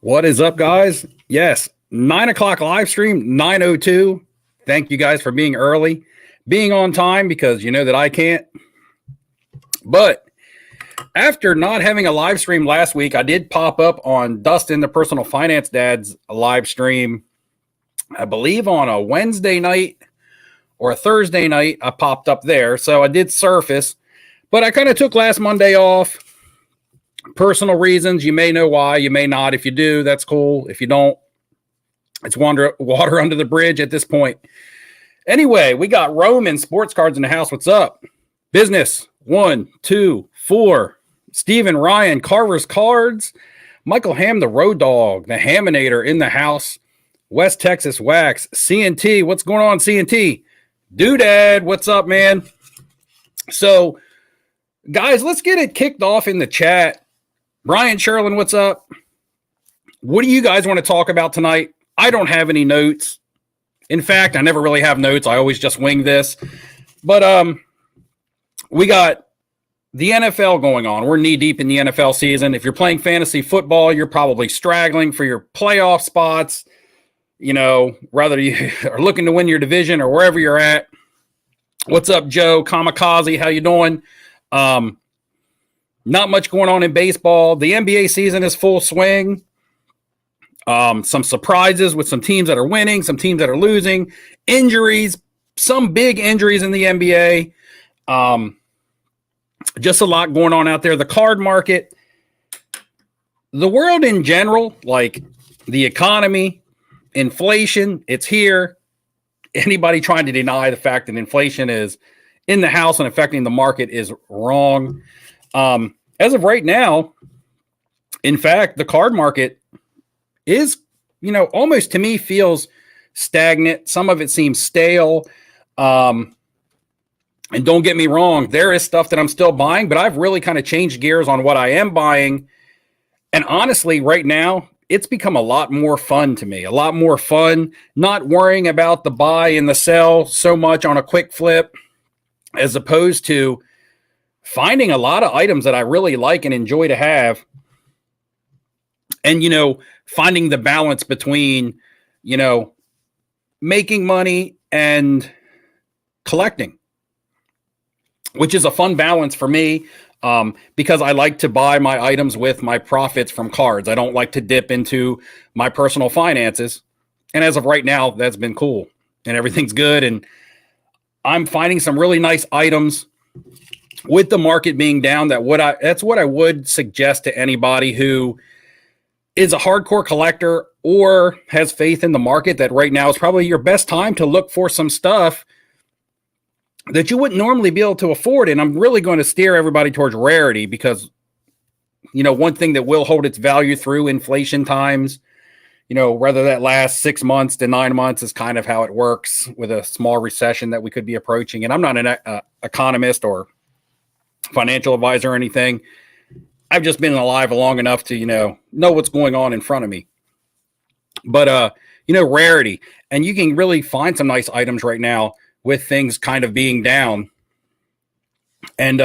What is up, guys? Yes, 9 o'clock live stream, 9:02. Thank you guys for being early, being on time, because you know that I can't. But after not having a live stream last week, I did pop up on Dustin, the Personal Finance Dad's live stream, I believe on a Wednesday night or a Thursday night. I popped up there. So I did surface, but I kind of took last Monday off. Personal reasons. You may know why, you may not. If you do, that's cool. If you don't, it's water under the bridge at this point. Anyway, we got Roman Sports Cards in the house. What's up? Business 1, 2, 4. Stephen Ryan, Carver's Cards. Michael Ham, the Road Dog, the Haminator in the house. West Texas Wax. CNT, what's going on, CNT? Doodad, what's up, man? So, guys, let's get it kicked off in the chat. Brian Sherlin, what's up? What do you guys want to talk about tonight? I don't have any notes. In fact, I never really have notes. I always just wing this. But we got the NFL going on. We're knee deep in the NFL season. If you're playing fantasy football, you're probably straggling for your playoff spots. You know, whether you are looking to win your division or wherever you're at. What's up, Joe? Kamikaze, how you doing? Not much going on in baseball. The NBA season is full swing. Some surprises with some teams that are winning, some teams that are losing, injuries, some big injuries in the NBA. Just a lot going on out there. The card market, the world in general, like the economy, inflation, it's here. Anybody trying to deny the fact that inflation is in the house and affecting the market is wrong. As of right now, in fact, the card market is, almost to me feels stagnant. Some of it seems stale. And don't get me wrong, there is stuff that I'm still buying, but I've really kind of changed gears on what I am buying. And honestly, right now, it's become a lot more fun to me, a lot more fun, not worrying about the buy and the sell so much on a quick flip, as opposed to finding a lot of items that I really like and enjoy to have. And, finding the balance between, making money and collecting, which is a fun balance for me, because I like to buy my items with my profits from cards. I don't like to dip into my personal finances. And as of right now, that's been cool and everything's good. And I'm finding some really nice items with the market being down. That's what I would suggest to anybody who is a hardcore collector or has faith in the market, that right now is probably your best time to look for some stuff that you wouldn't normally be able to afford. And I'm really going to steer everybody towards rarity, because, one thing that will hold its value through inflation times, whether that lasts 6 months to 9 months, is kind of how it works with a small recession that we could be approaching. And I'm not an economist or financial advisor or anything. I've just been alive long enough to, know what's going on in front of me. But, rarity. And you can really find some nice items right now with things kind of being down. And,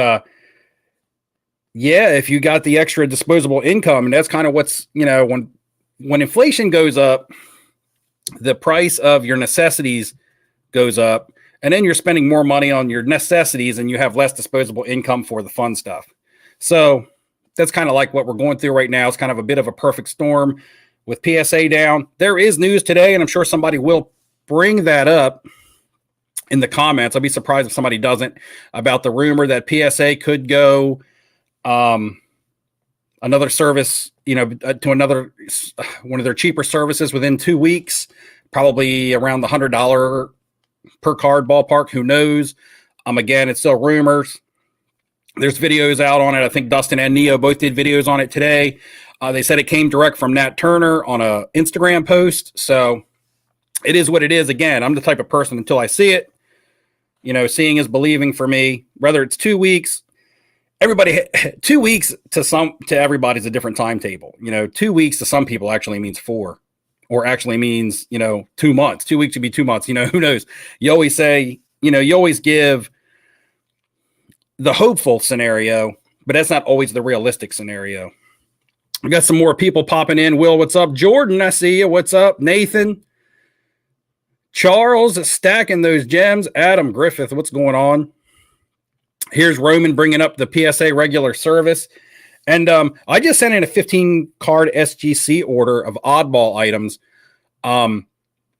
if you got the extra disposable income, and that's kind of what's, when inflation goes up, the price of your necessities goes up, and then you're spending more money on your necessities and you have less disposable income for the fun stuff. So that's kind of like what we're going through right now. It's kind of a bit of a perfect storm with PSA down. There is news today, and I'm sure somebody will bring that up in the comments. I'll be surprised if somebody doesn't, about the rumor that PSA could go another service, to another one of their cheaper services within 2 weeks, probably around the $100 per card ballpark. Who knows? Again, it's still rumors. There's videos out on it. I think Dustin and Neo both did videos on it today. They said it came direct from Nat Turner on a Instagram post. So it is what it is. Again, I'm the type of person, until I see it, seeing is believing for me. Whether it's 2 weeks, 2 weeks to everybody is a different timetable. 2 weeks to some people actually means 4, or actually means, 2 months. 2 weeks would be 2 months. Who knows? You always say, you always give the hopeful scenario, but that's not always the realistic scenario. We got some more people popping in. Will, what's up? Jordan, I see you. What's up? Nathan. Charles stacking those gems. Adam Griffith, what's going on? Here's Roman bringing up the PSA regular service. And I just sent in a 15-card SGC order of oddball items.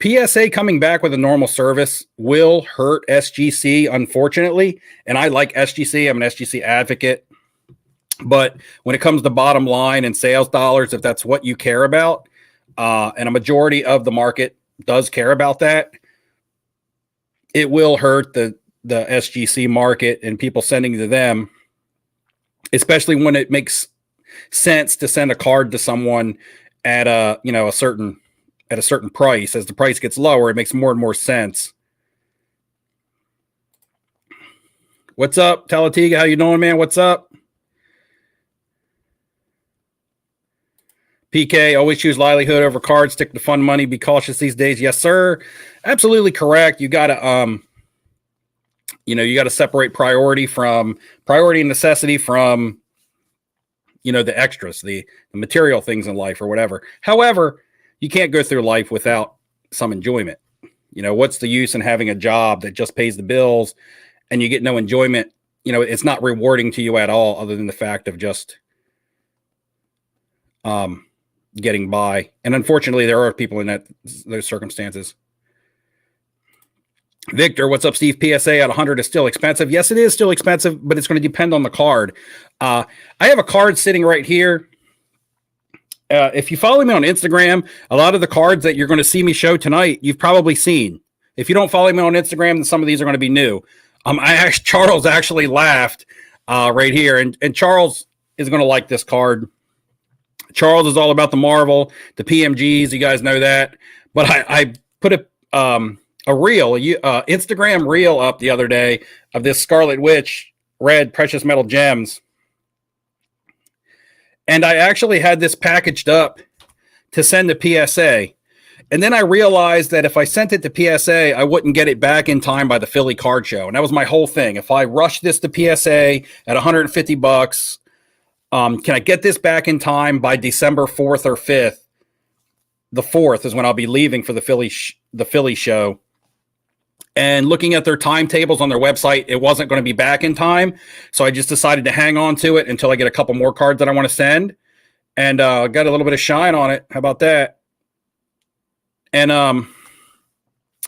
PSA coming back with a normal service will hurt SGC, unfortunately. And I like SGC. I'm an SGC advocate. But when it comes to bottom line and sales dollars, if that's what you care about, and a majority of the market does care about that, it will hurt the SGC market and people sending to them, especially when it makes sense to send a card to someone at a certain price. As the price gets lower, it makes more and more sense. What's up, Talatiga? How you doing, man? What's up? PK, always choose livelihood over cards. Stick to fun money. Be cautious these days. Yes, sir. Absolutely correct. You got to, you got to separate priority and necessity from, the extras, the material things in life or whatever. However, you can't go through life without some enjoyment. What's the use in having a job that just pays the bills and you get no enjoyment? It's not rewarding to you at all, other than the fact of just, getting by. And unfortunately, there are people in those circumstances. Victor, what's up, Steve? PSA at 100 is still expensive. Yes, it is still expensive, but it's going to depend on the card. I have a card sitting right here. If you follow me on Instagram, a lot of the cards that you're going to see me show tonight, you've probably seen. If you don't follow me on Instagram, then some of these are going to be new. Charles actually laughed right here, and Charles is going to like this card. Charles is all about the Marvel, the PMGs. You guys know that. But I put a reel, Instagram reel up the other day of this Scarlet Witch red precious metal gems. And I actually had this packaged up to send to PSA. And then I realized that if I sent it to PSA, I wouldn't get it back in time by the Philly card show. And that was my whole thing. If I rush this to PSA at $150, can I get this back in time by December 4th or 5th? The 4th is when I'll be leaving for the Philly show. And looking at their timetables on their website, it wasn't going to be back in time. So I just decided to hang on to it until I get a couple more cards that I want to send. And got a little bit of shine on it. How about that? And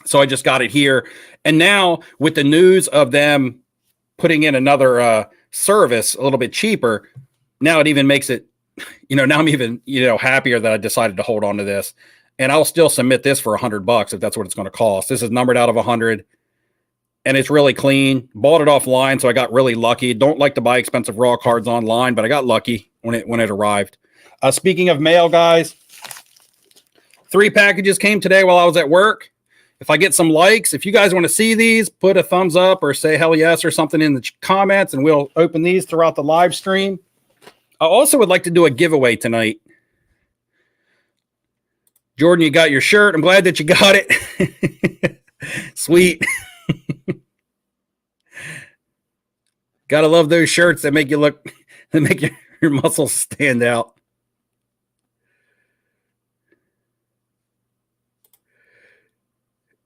so I just got it here. And now with the news of them putting in another service a little bit cheaper, now it even makes it, now I'm even, happier that I decided to hold on to this. And I'll still submit this for $100 if that's what it's going to cost. This is numbered out of 100, and it's really clean. Bought it offline, so I got really lucky. Don't like to buy expensive raw cards online, but I got lucky when it arrived. Speaking of mail, guys, 3 packages came today while I was at work. If I get some likes, if you guys want to see these, put a thumbs up or say hell yes or something in the comments, and we'll open these throughout the live stream. I also would like to do a giveaway tonight. Jordan, you got your shirt. I'm glad that you got it. Sweet. Gotta love those shirts that make your muscles stand out.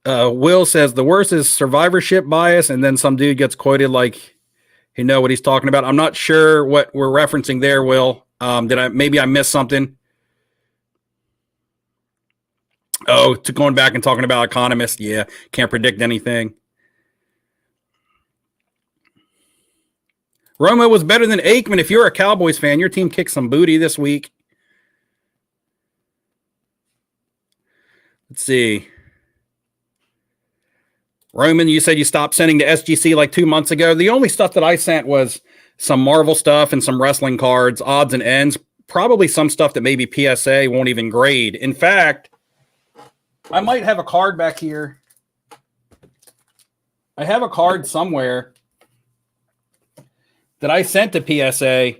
Will says the worst is survivorship bias, and then some dude gets quoted like he know what he's talking about. I'm not sure what we're referencing there, Will. Maybe I missed something? Oh, to going back and talking about economists. Yeah, can't predict anything. Romo was better than Aikman. If you're a Cowboys fan, your team kicked some booty this week. Let's see. Roman, you said you stopped sending to SGC like 2 months ago. The only stuff that I sent was some Marvel stuff and some wrestling cards, odds and ends. Probably some stuff that maybe PSA won't even grade. In fact, I might have a card back here. I have a card somewhere that I sent to PSA,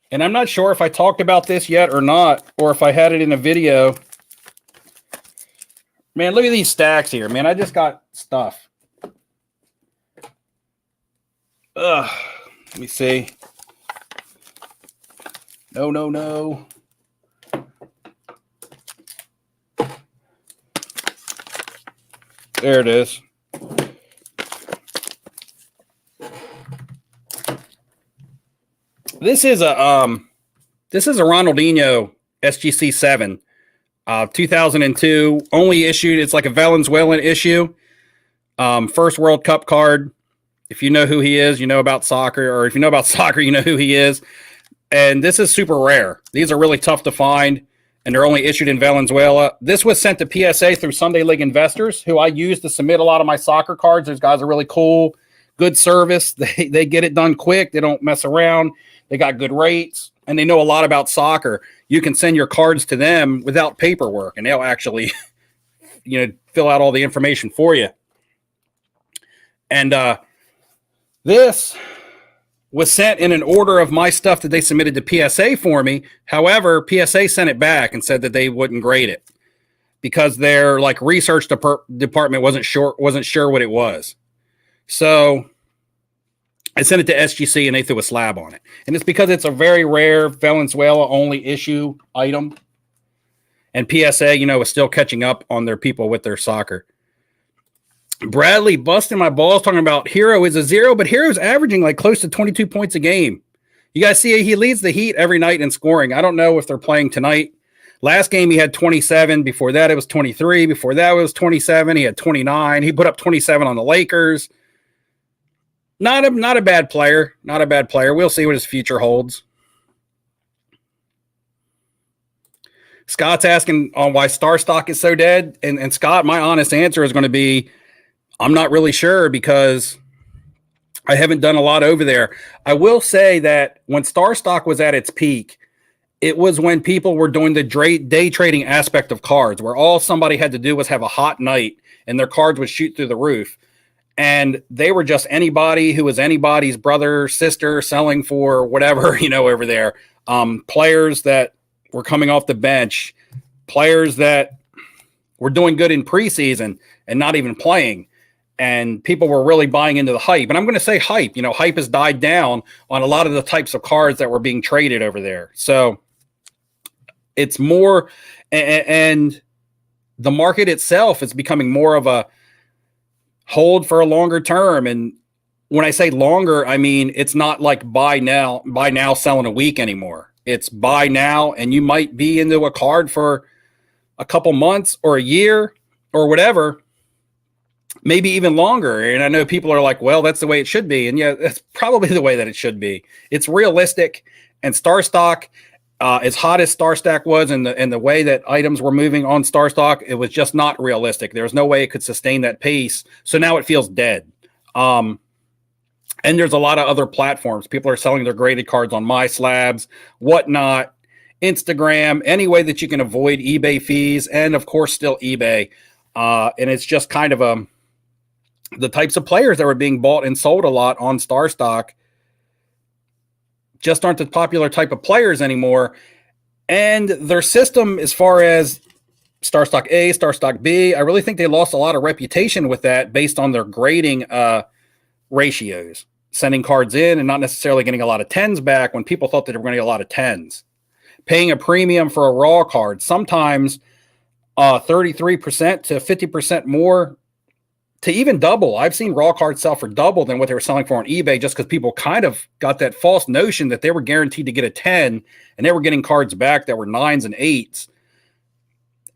and I'm not sure if I talked about this yet or not, or if I had it in a video. Man, look at these stacks here, man. I just got stuff. Let me see. No, no, no. There it is. This is a Ronaldinho SGC 7, 2002, only issued. It's like a Valenzuelan issue. First World Cup card. If you know who he is, you know about soccer, or if you know about soccer, you know who he is. And this is super rare. These are really tough to find, and they're only issued in Valenzuela. This was sent to PSA through Sunday League Investors, who I use to submit a lot of my soccer cards. Those guys are really cool, good service. They get it done quick. They don't mess around. They got good rates, and they know a lot about soccer. You can send your cards to them without paperwork, and they'll actually, fill out all the information for you. And this was sent in an order of my stuff that they submitted to PSA for me. However, PSA sent it back and said that they wouldn't grade it because their research department wasn't sure what it was. So I sent it to SGC and they threw a slab on it. And it's because it's a very rare Valenzuela only issue item. And PSA, is still catching up on their people with their soccer. Bradley busting my balls talking about Hero is a 0, but Hero's averaging close to 22 points a game. You guys see he leads the Heat every night in scoring. I don't know if they're playing tonight. Last game he had 27. Before that it was 23. Before that it was 27. He had 29. He put up 27 on the Lakers. Not a bad player. Not a bad player. We'll see what his future holds. Scott's asking on why Star Stock is so dead. And Scott, my honest answer is going to be, I'm not really sure because I haven't done a lot over there. I will say that when Star Stock was at its peak, it was when people were doing the day trading aspect of cards, where all somebody had to do was have a hot night and their cards would shoot through the roof. And they were just anybody who was anybody's brother, sister, selling for whatever, over there. Players that were coming off the bench, players that were doing good in preseason and not even playing. And people were really buying into the hype. And I'm going to say hype. Hype has died down on a lot of the types of cards that were being traded over there. So it's more, and the market itself is becoming more of a hold for a longer term. And when I say longer, I mean, it's not like buy now, sell in a week anymore. It's buy now, and you might be into a card for a couple months or a year or whatever, maybe even longer. And I know people are like, well, that's the way it should be. And yeah, that's probably the way that it should be. It's realistic. And Star Stock, as hot as Star Stock was, and the way that items were moving on Star Stock, it was just not realistic. There was no way it could sustain that pace. So now it feels dead. And there's a lot of other platforms. People are selling their graded cards on My Slabs, whatnot, Instagram, any way that you can avoid eBay fees, and of course still eBay. And it's just kind of the types of players that were being bought and sold a lot on Star Stock just aren't the popular type of players anymore. And their system, as far as Star Stock A, Star Stock B, I really think they lost a lot of reputation with that based on their grading ratios, sending cards in and not necessarily getting a lot of 10s back when people thought that they were going to get a lot of 10s. Paying a premium for a raw card, sometimes 33% to 50% more, to even double. I've seen raw cards sell for double than what they were selling for on eBay, just because people kind of got that false notion that they were guaranteed to get a 10, and they were getting cards back that were 9s and 8s.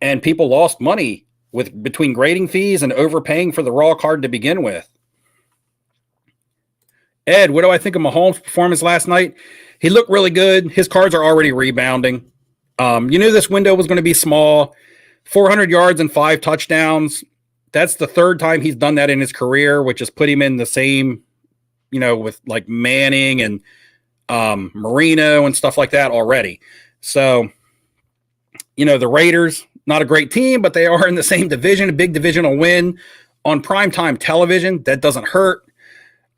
And people lost money between grading fees and overpaying for the raw card to begin with. Ed, what do I think of Mahomes' performance last night? He looked really good. His cards are already rebounding. You knew this window was going to be small. 400 yards and 5 touchdowns. That's the third time he's done that in his career, which has put him in the same, with like Manning and Marino and stuff like that already. So, the Raiders, not a great team, but they are in the same division, a big divisional win on primetime television. That doesn't hurt.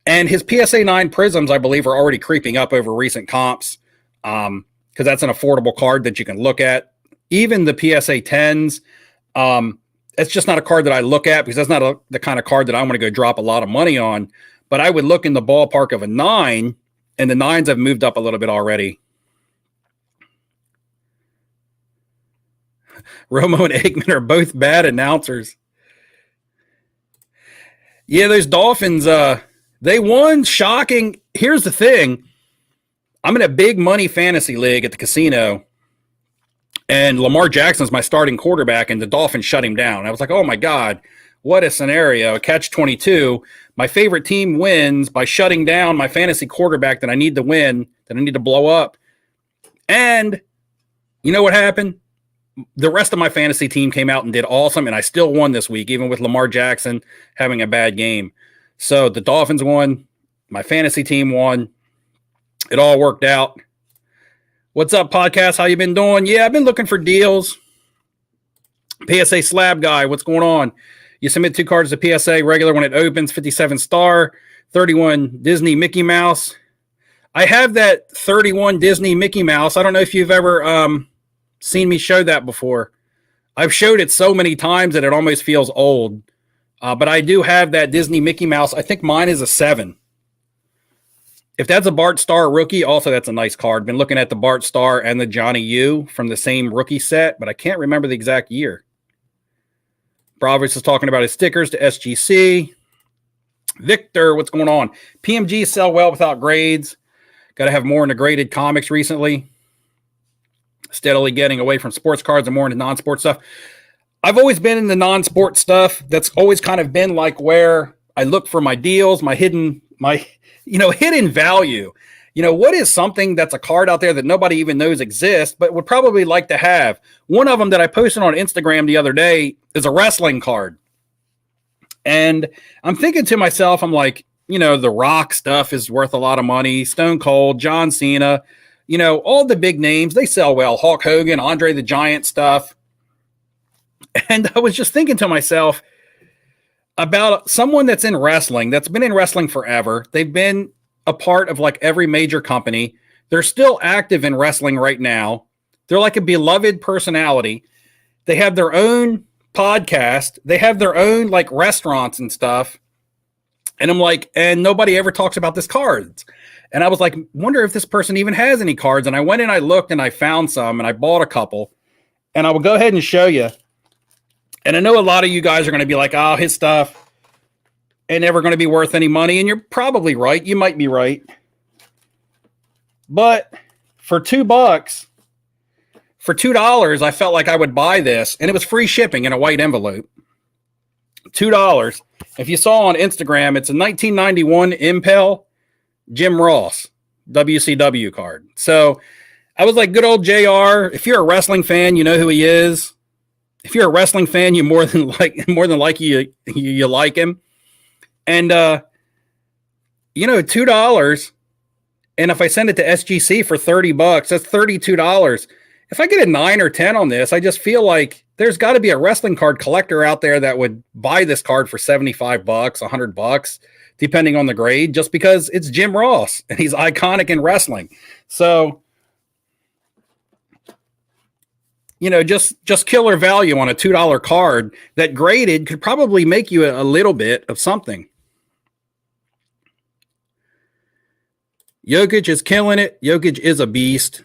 And his PSA 9 Prisms, I believe, are already creeping up over recent comps because that's an affordable card that you can look at. Even the PSA 10s, it's just not a card that I look at because that's not the kind of card that I'm going to go drop a lot of money on. But I would look in the ballpark of a 9, and the 9s have moved up a little bit already. Romo and Aikman are both bad announcers. Yeah, those Dolphins, they won. Shocking. Here's the thing. I'm in a big money fantasy league at the casino, and Lamar Jackson's my starting quarterback, and the Dolphins shut him down. I was like, oh, my God, what a scenario. A catch-22. My favorite team wins by shutting down my fantasy quarterback that I need to win, that I need to blow up. And you know what happened? The rest of my fantasy team came out and did awesome, and I still won this week, even with Lamar Jackson having a bad game. So the Dolphins won. My fantasy team won. It all worked out. What's up, podcast? How you been doing? Yeah, I've been looking for deals. PSA Slab Guy, what's going on? You submit 2 cards to PSA, regular when it opens, 57 star, 31 Disney Mickey Mouse. I have that 31 Disney Mickey Mouse. I don't know if you've ever seen me show that before. I've showed it so many times that it almost feels old. But I do have that Disney Mickey Mouse. I think mine is a 7. If that's a Bart Starr rookie, also that's a nice card. Been looking at the Bart Starr and the Johnny U from the same rookie set, but I can't remember the exact year. Bravos is talking about his stickers to SGC. Victor, what's going on? PMGs sell well without grades. Got to have more into graded comics recently. Steadily getting away from sports cards and more into non-sports stuff. I've always been in the non-sports stuff. That's always kind of been like where I look for my deals, my hidden value. What is something that's a card out there that nobody even knows exists, but would probably like to have? One of them that I posted on Instagram the other day is a wrestling card. And I'm thinking to myself, I'm like, the Rock stuff is worth a lot of money. Stone Cold, John Cena, all the big names, they sell well. Hulk Hogan, Andre the Giant stuff. And I was just thinking to myself about someone that's in wrestling, that's been in wrestling forever. They've been a part of like every major company. They're still active in wrestling right now. They're like a beloved personality. They have their own podcast. They have their own like restaurants and stuff. And I'm like, and nobody ever talks about this cards. And I was like, wonder if this person even has any cards. And I went and I looked and I found some and I bought a couple. And I will go ahead and show you. And I know a lot of you guys are going to be like, oh, his stuff ain't never going to be worth any money. And you're probably right. You might be right. But for $2, for $2, I felt like I would buy this. And it was free shipping in a white envelope. $2. If you saw on Instagram, it's a 1991 Impel Jim Ross WCW card. So I was like, good old JR. If you're a wrestling fan, you know who he is. If you're a wrestling fan, you more than likely you like him. And $2. And if I send it to SGC for $30, that's $32. If I get a 9 or 10 on this, I just feel like there's got to be a wrestling card collector out there that would buy this card for $75, $100, depending on the grade, just because it's Jim Ross and he's iconic in wrestling. So, just killer value on a $2 card that graded could probably make you a little bit of something. Jokic is killing it. Jokic is a beast.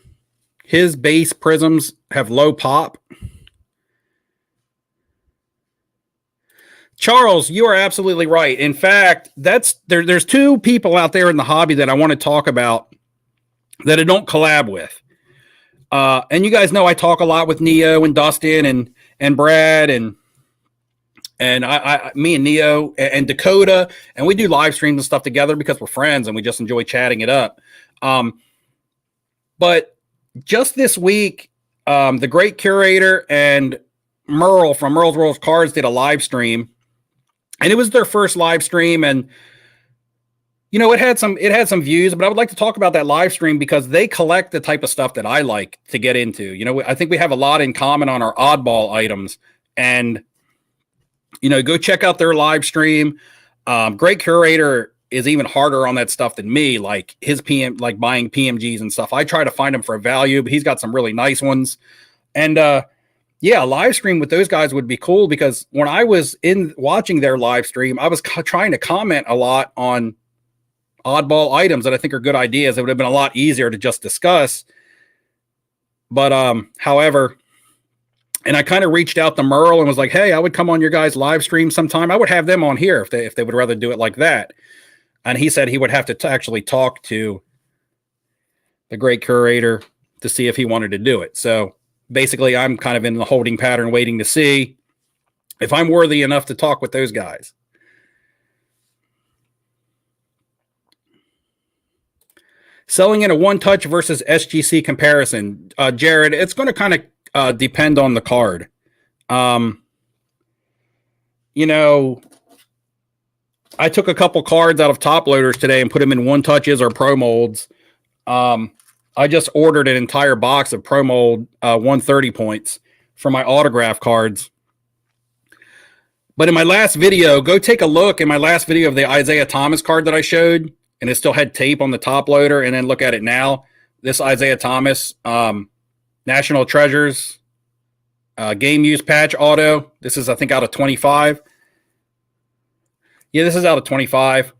His base prisms have low pop. Charles, you are absolutely right. In fact, there's 2 people out there in the hobby that I want to talk about that I don't collab with. And you guys know I talk a lot with Neo and Dustin and Brad and me and Neo and Dakota, and we do live streams and stuff together because we're friends and we just enjoy chatting it up. But just this week, the great curator and Merle from Merle's World Cards did a live stream, and it was their first live stream, and it had some views, but I would like to talk about that live stream because they collect the type of stuff that I like to get into. I think we have a lot in common on our oddball items, and go check out their live stream. Great curator is even harder on that stuff than me, like his buying PMGs and stuff. I try to find them for a value, but he's got some really nice ones. And a live stream with those guys would be cool because when I was watching their live stream, I was trying to comment a lot on oddball items that I think are good ideas. It would have been a lot easier to just discuss. But however, And I kind of reached out to Merle and was like, hey, I would come on your guys' live stream sometime. I would have them on here if they would rather do it like that. And he said he would have to actually talk to the great curator to see if he wanted to do it. So basically, I'm kind of in the holding pattern, waiting to see if I'm worthy enough to talk with those guys. Selling in a one-touch versus SGC comparison. Jared, it's going to kind of depend on the card. You know, I took a couple cards out of top loaders today and put them in one-touches or pro molds. I just ordered an entire box of pro mold 130 points for my autograph cards. But in my last video, go take a look in my last video of the Isaiah Thomas card that I showed, and it still had tape on the top loader, and then look at it now. This Isaiah Thomas National Treasures game use patch auto. This is, I think, out of 25. Yeah, this is out of 25.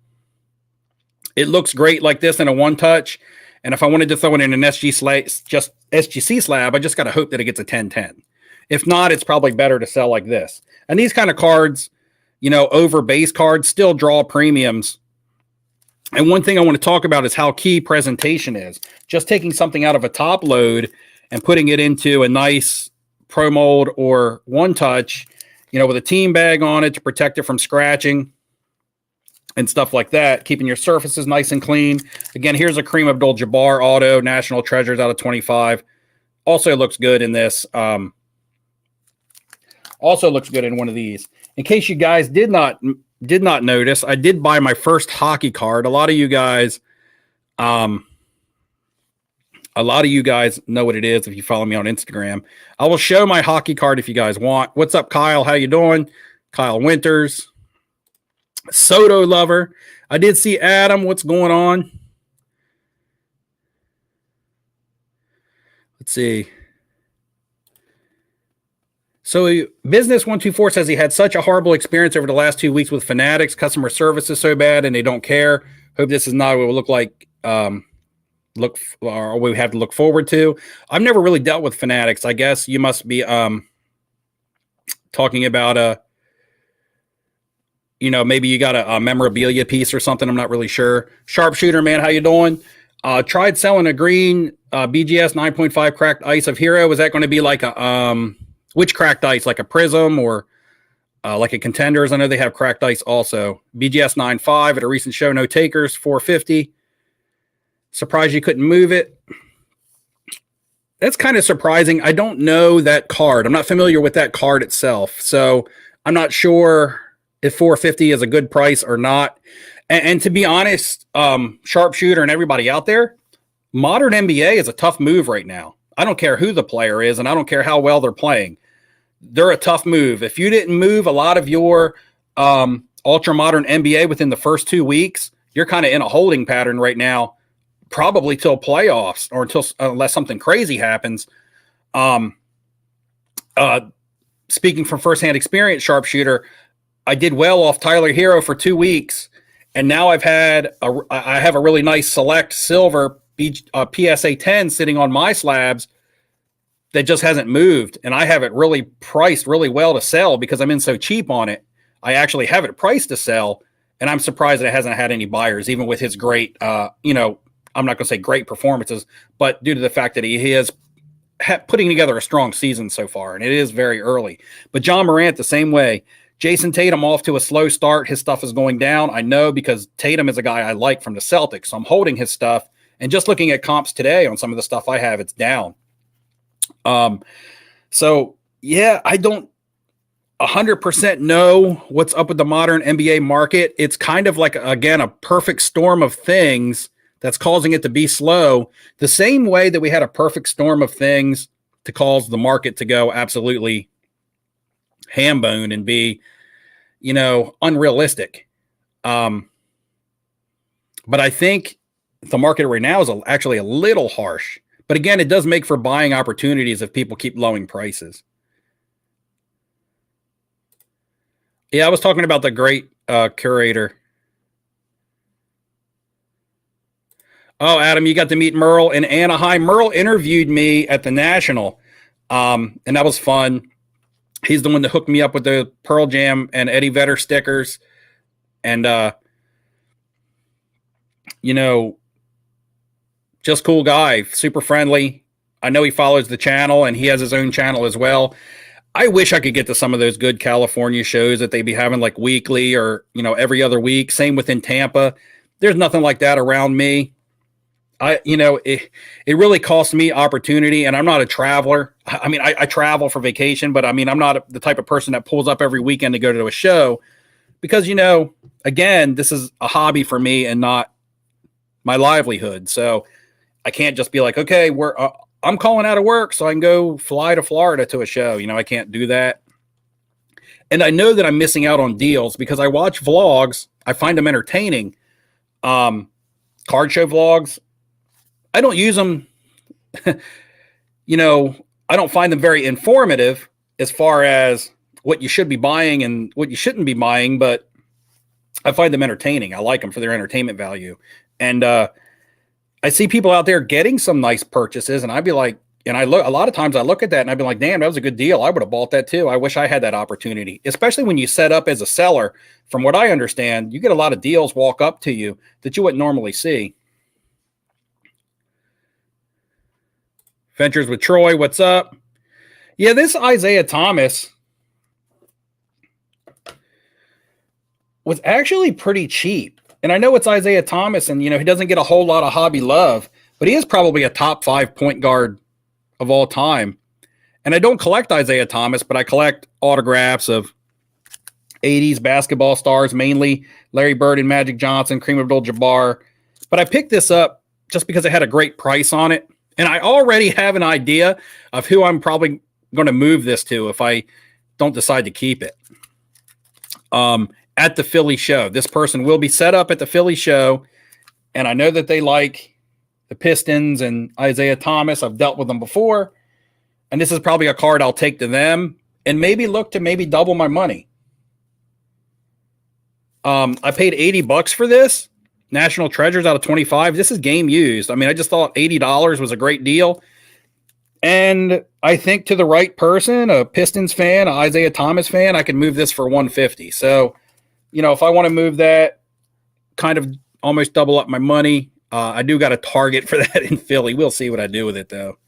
It looks great like this in a one-touch. And if I wanted to throw it in an SGC slab, I just got to hope that it gets a 10-10. If not, it's probably better to sell like this. And these kind of cards, you know, over base cards still draw premiums. And one thing I want to talk about is how key presentation is. Just taking something out of a top load and putting it into a nice pro mold or one touch, you know, with a team bag on it to protect it from scratching and stuff like that, keeping your surfaces nice and clean. Again, here's a Kareem Abdul-Jabbar auto, National Treasures out of 25. Also looks good in this. Also looks good in one of these. In case you guys did not notice, I did buy my first hockey card. A lot of you guys know what it is if you follow me on Instagram. I will show my hockey card if you guys want. What's up, Kyle? How you doing? Kyle Winters. Soto lover. I did see Adam. What's going on? Let's see. So Business 124 says he had such a horrible experience over the last 2 weeks with Fanatics. Customer service is so bad and they don't care. Hope this is not what it will look like. Or we have to look forward to. I've never really dealt with Fanatics. I guess you must be talking about you know, maybe you got a memorabilia piece or something. I'm not really sure. Sharpshooter, man, how you doing? Tried selling a green BGS 9.5 cracked ice of Hero. Was that going to be like a which cracked ice, like a Prism or like a Contenders? I know they have cracked ice also. BGS 9.5 at a recent show, no takers, 450. Surprised you couldn't move it. That's kind of surprising. I don't know that card. I'm not familiar with that card itself, so I'm not sure if 450 is a good price or not. And to be honest, Sharpshooter and everybody out there, modern NBA is a tough move right now. I don't care who the player is, and I don't care how well they're playing. They're a tough move. If you didn't move a lot of your ultra modern NBA within the first 2 weeks, you're kind of in a holding pattern right now, probably till playoffs or unless something crazy happens. Speaking from firsthand experience, Sharpshooter, I did well off Tyler Hero for 2 weeks, and now I have a really nice select silver PSA 10 sitting on my slabs that just hasn't moved, and I have it really priced really well to sell because I'm in so cheap on it. I actually have it priced to sell, and I'm surprised that it hasn't had any buyers, even with his great, you know, I'm not going to say great performances, but due to the fact that he is putting together a strong season so far, and it is very early. But John Morant, the same way. Jason Tatum off to a slow start. His stuff is going down. I know because Tatum is a guy I like from the Celtics, so I'm holding his stuff. And just looking at comps today on some of the stuff I have, it's down. So, yeah, I don't 100% know what's up with the modern NBA market. It's kind of like, again, a perfect storm of things that's causing it to be slow. The same way that we had a perfect storm of things to cause the market to go absolutely ham-boned and be, you know, unrealistic. But I think the market right now is actually a little harsh. But again, it does make for buying opportunities if people keep lowering prices. Yeah, I was talking about the great curator. Oh, Adam, you got to meet Merle in Anaheim. Merle interviewed me at the National, and that was fun. He's the one that hooked me up with the Pearl Jam and Eddie Vedder stickers. And, just cool guy, super friendly. I know he follows the channel, and he has his own channel as well. I wish I could get to some of those good California shows that they be having like weekly or, every other week. Same within Tampa. There's nothing like that around me. It really costs me opportunity, and I'm not a traveler. I mean, I travel for vacation, but I mean, I'm not the type of person that pulls up every weekend to go to a show because, again, this is a hobby for me and not my livelihood. So I can't just be like, okay, I'm calling out of work so I can go fly to Florida to a show. I can't do that. And I know that I'm missing out on deals because I watch vlogs. I find them entertaining. Card show vlogs. I don't use them. I don't find them very informative as far as what you should be buying and what you shouldn't be buying, but I find them entertaining. I like them for their entertainment value. And, I see people out there getting some nice purchases, and I'd be like, and a lot of times I look at that and I'd be like, damn, that was a good deal. I would have bought that too. I wish I had that opportunity, especially when you set up as a seller. From what I understand, you get a lot of deals walk up to you that you wouldn't normally see. Ventures with Troy, what's up? Yeah, this Isaiah Thomas was actually pretty cheap. And I know it's Isaiah Thomas, and, he doesn't get a whole lot of hobby love, but he is probably a top 5 point guard of all time. And I don't collect Isaiah Thomas, but I collect autographs of 80s basketball stars, mainly Larry Bird and Magic Johnson, Kareem Abdul-Jabbar. But I picked this up just because it had a great price on it. And I already have an idea of who I'm probably going to move this to if I don't decide to keep it. At the Philly show. This person will be set up at the Philly show, and I know that they like the Pistons and Isaiah Thomas. I've dealt with them before, and this is probably a card I'll take to them and maybe look to maybe double my money. I paid $80 for this. National Treasures out of 25. This is game used. I mean, I just thought $80 was a great deal. And I think to the right person, a Pistons fan, an Isaiah Thomas fan, I can move this for $150. So, if I want to move that, kind of almost double up my money, I do got a target for that in Philly. We'll see what I do with it, though.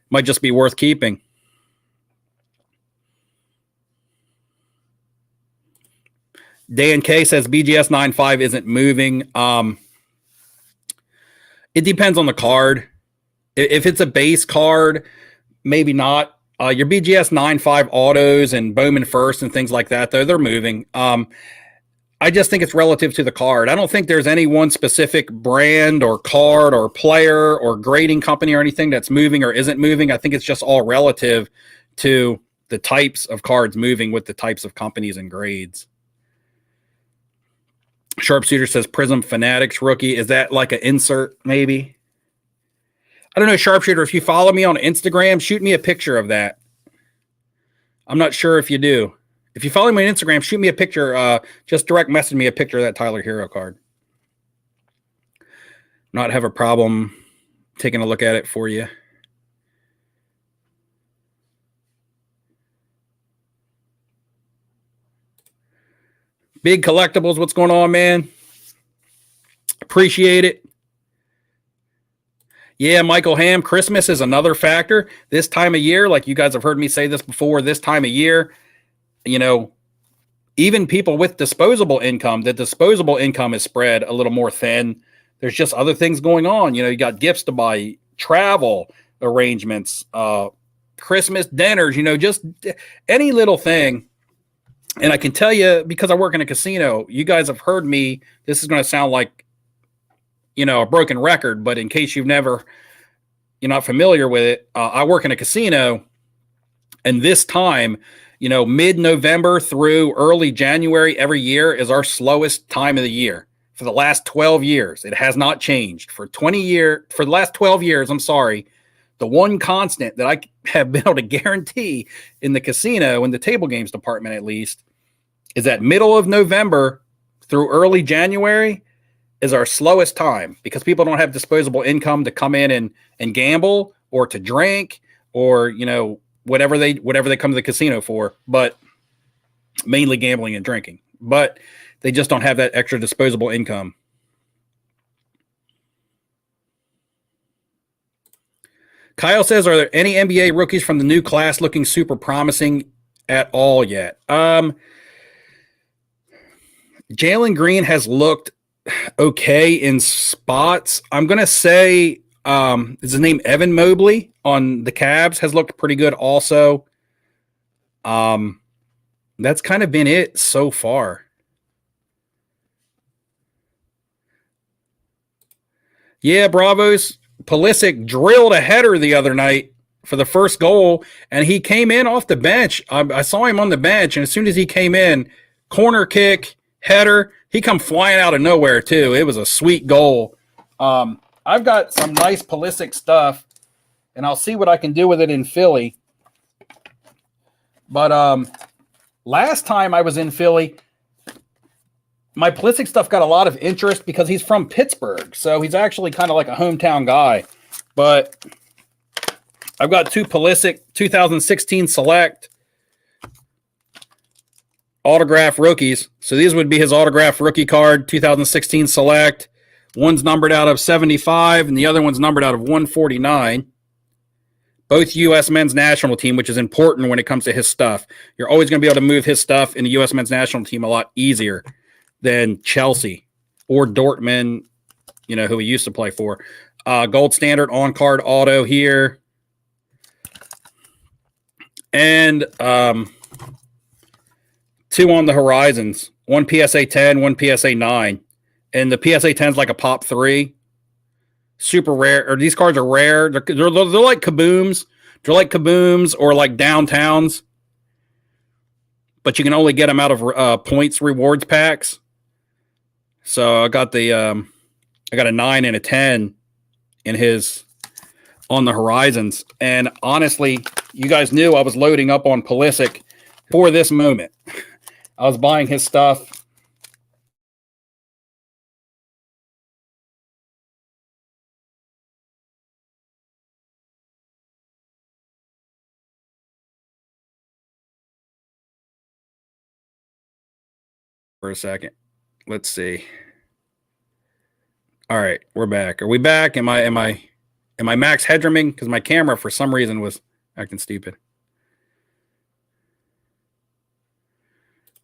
Might just be worth keeping. Dan K says BGS 9.5 isn't moving. It depends on the card. If it's a base card, maybe not. Your BGS 9.5 autos and Bowman First and things like that, though, they're moving. I just think it's relative to the card. I don't think there's any one specific brand or card or player or grading company or anything that's moving or isn't moving. I think it's just all relative to the types of cards moving with the types of companies and grades. Sharpshooter says Prism Fanatics rookie. Is that like an insert maybe? I don't know, Sharpshooter. If you follow me on Instagram, shoot me a picture of that. I'm not sure if you do. If you follow me on Instagram, shoot me a picture. Just direct message me a picture of that Tyler Hero card. Not have a problem taking a look at it for you. Big Collectibles, what's going on, man? Appreciate it. Yeah, Michael Ham, Christmas is another factor. This time of year, like you guys have heard me say this before, this time of year, even people with disposable income, the disposable income is spread a little more thin. There's just other things going on. You got gifts to buy, travel arrangements, Christmas dinners, just any little thing. And I can tell you, because I work in a casino, you guys have heard me. This is going to sound like, a broken record, but in case you're not familiar with it, I work in a casino, and this time, mid-November through early January every year is our slowest time of the year for the last 12 years. It has not changed for the last 12 years. I'm sorry. The one constant that I have been able to guarantee in the casino, in the table games department at least, is that middle of November through early January is our slowest time because people don't have disposable income to come in and gamble or to drink or, whatever they come to the casino for, but mainly gambling and drinking. But they just don't have that extra disposable income. Kyle says, are there any NBA rookies from the new class looking super promising at all yet? Jalen Green has looked okay in spots. I'm going to say, is his name Evan Mobley on the Cavs has looked pretty good also. That's kind of been it so far. Yeah, Bravos. Pulisic drilled a header the other night for the first goal, and he came in off the bench. I saw him on the bench, and as soon as he came in, corner kick, header, he come flying out of nowhere too. It was a sweet goal. I've got some nice Pulisic stuff, and I'll see what I can do with it in Philly. But last time I was in Philly, my Pulisic stuff got a lot of interest because he's from Pittsburgh. So he's actually kind of like a hometown guy. But I've got two Pulisic 2016 Select autograph rookies. So these would be his autograph rookie card, 2016 Select. One's numbered out of 75 and the other one's numbered out of 149. Both U.S. men's national team, which is important when it comes to his stuff. You're always going to be able to move his stuff in the U.S. men's national team a lot easier than Chelsea or Dortmund, who he used to play for. Gold standard on-card auto here. And two on the horizons. One PSA 10, one PSA 9. And the PSA 10 is like a pop 3. Super rare. Or these cards are rare. They're like kabooms. They're like kabooms or like downtowns. But you can only get them out of points rewards packs. So I got a 9 and a 10 in his on the horizons. And honestly, you guys knew I was loading up on Pulisic for this moment. I was buying his stuff. For a second. Let's see. All right, we're back. Are we back? Am I max headrooming? Because my camera for some reason was acting stupid.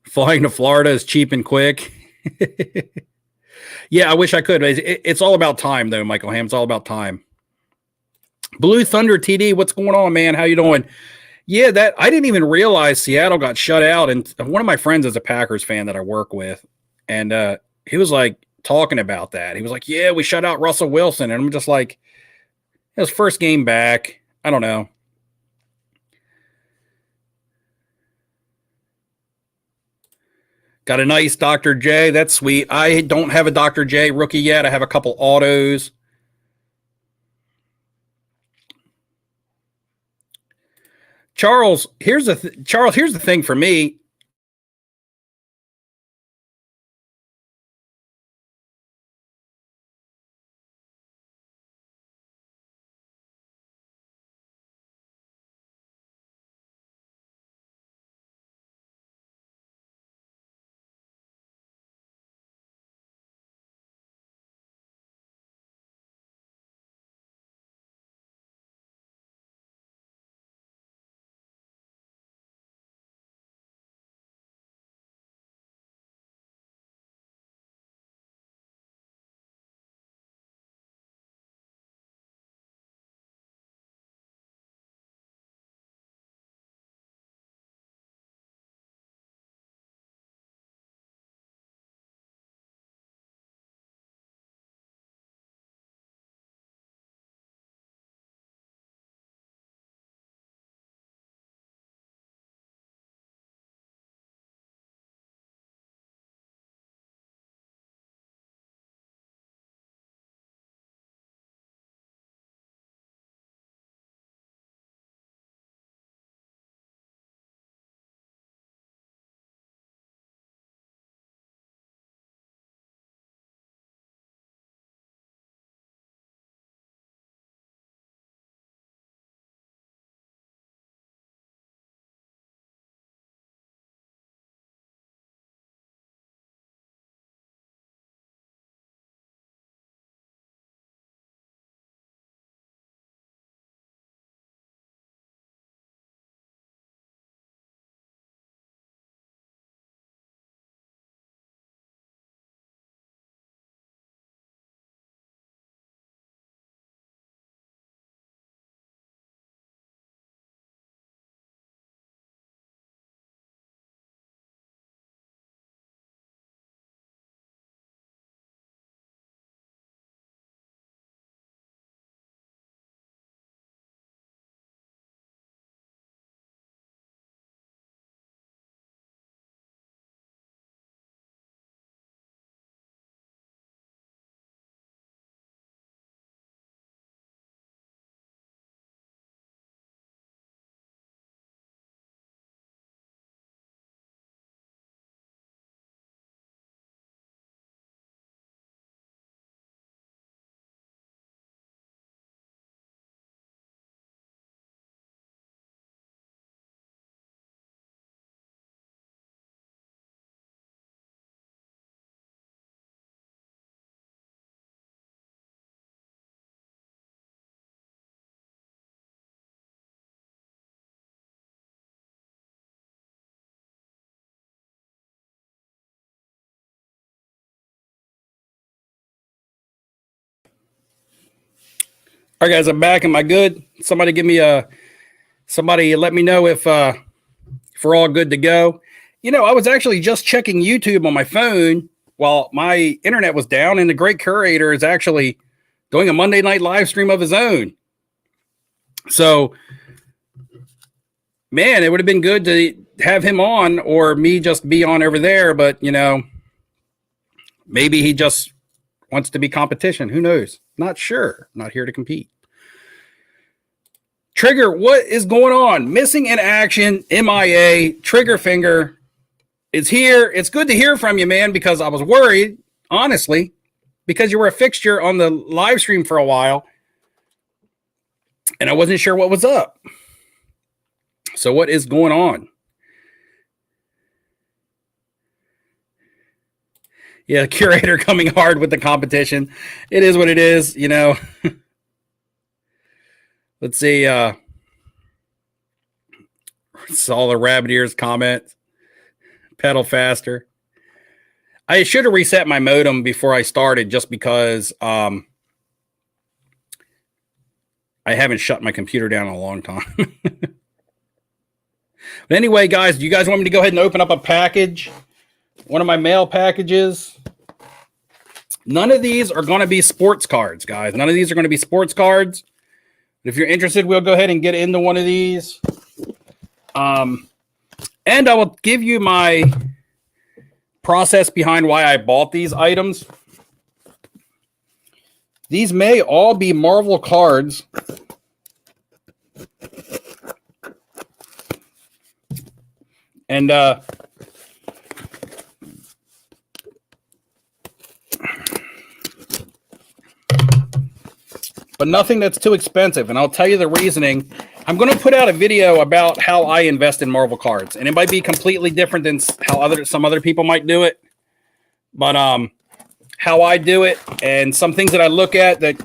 Flying to Florida is cheap and quick. Yeah, I wish I could. It's all about time, though, Michael Ham. It's all about time. Blue Thunder TD, what's going on, man? How you doing? Yeah, that I didn't even realize Seattle got shut out. And one of my friends is a Packers fan that I work with, and he was like talking about that. He was like, "Yeah, we shut out Russell Wilson," and I'm just like, "His first game back. I don't know." Got a nice Dr. J. That's sweet. I don't have a Dr. J rookie yet. I have a couple autos. Charles, here's the thing for me. All right, guys, I'm back. Am I good? Somebody give me somebody let me know if we're all good to go. You know, I was actually just checking YouTube on my phone while my internet was down, and the great curator is actually doing a Monday night live stream of his own. So, man, it would have been good to have him on or me just be on over there, but, you know, maybe he just wants to be competition. Who knows? Not sure. Not here to compete. Trigger, what is going on? Missing in action, MIA, Trigger Finger is here. It's good to hear from you, man, because I was worried, honestly, because you were a fixture on the live stream for a while, and I wasn't sure what was up. So what is going on? Yeah, curator coming hard with the competition. It is what it is, you know. Let's see. Saw the rabbit ears comment. Pedal faster. I should have reset my modem before I started just because I haven't shut my computer down in a long time. But anyway, guys, do you guys want me to go ahead and open up a package? One of my mail packages. None of these are going to be sports cards, guys. None of these are going to be sports cards. If you're interested, we'll go ahead and get into one of these. And I will give you my process behind why I bought these items. These may all be Marvel cards. And but nothing that's too expensive. And I'll tell you the reasoning. I'm going to put out a video about how I invest in Marvel cards, and it might be completely different than how some other people might do it. But how I do it, and some things that I look at, that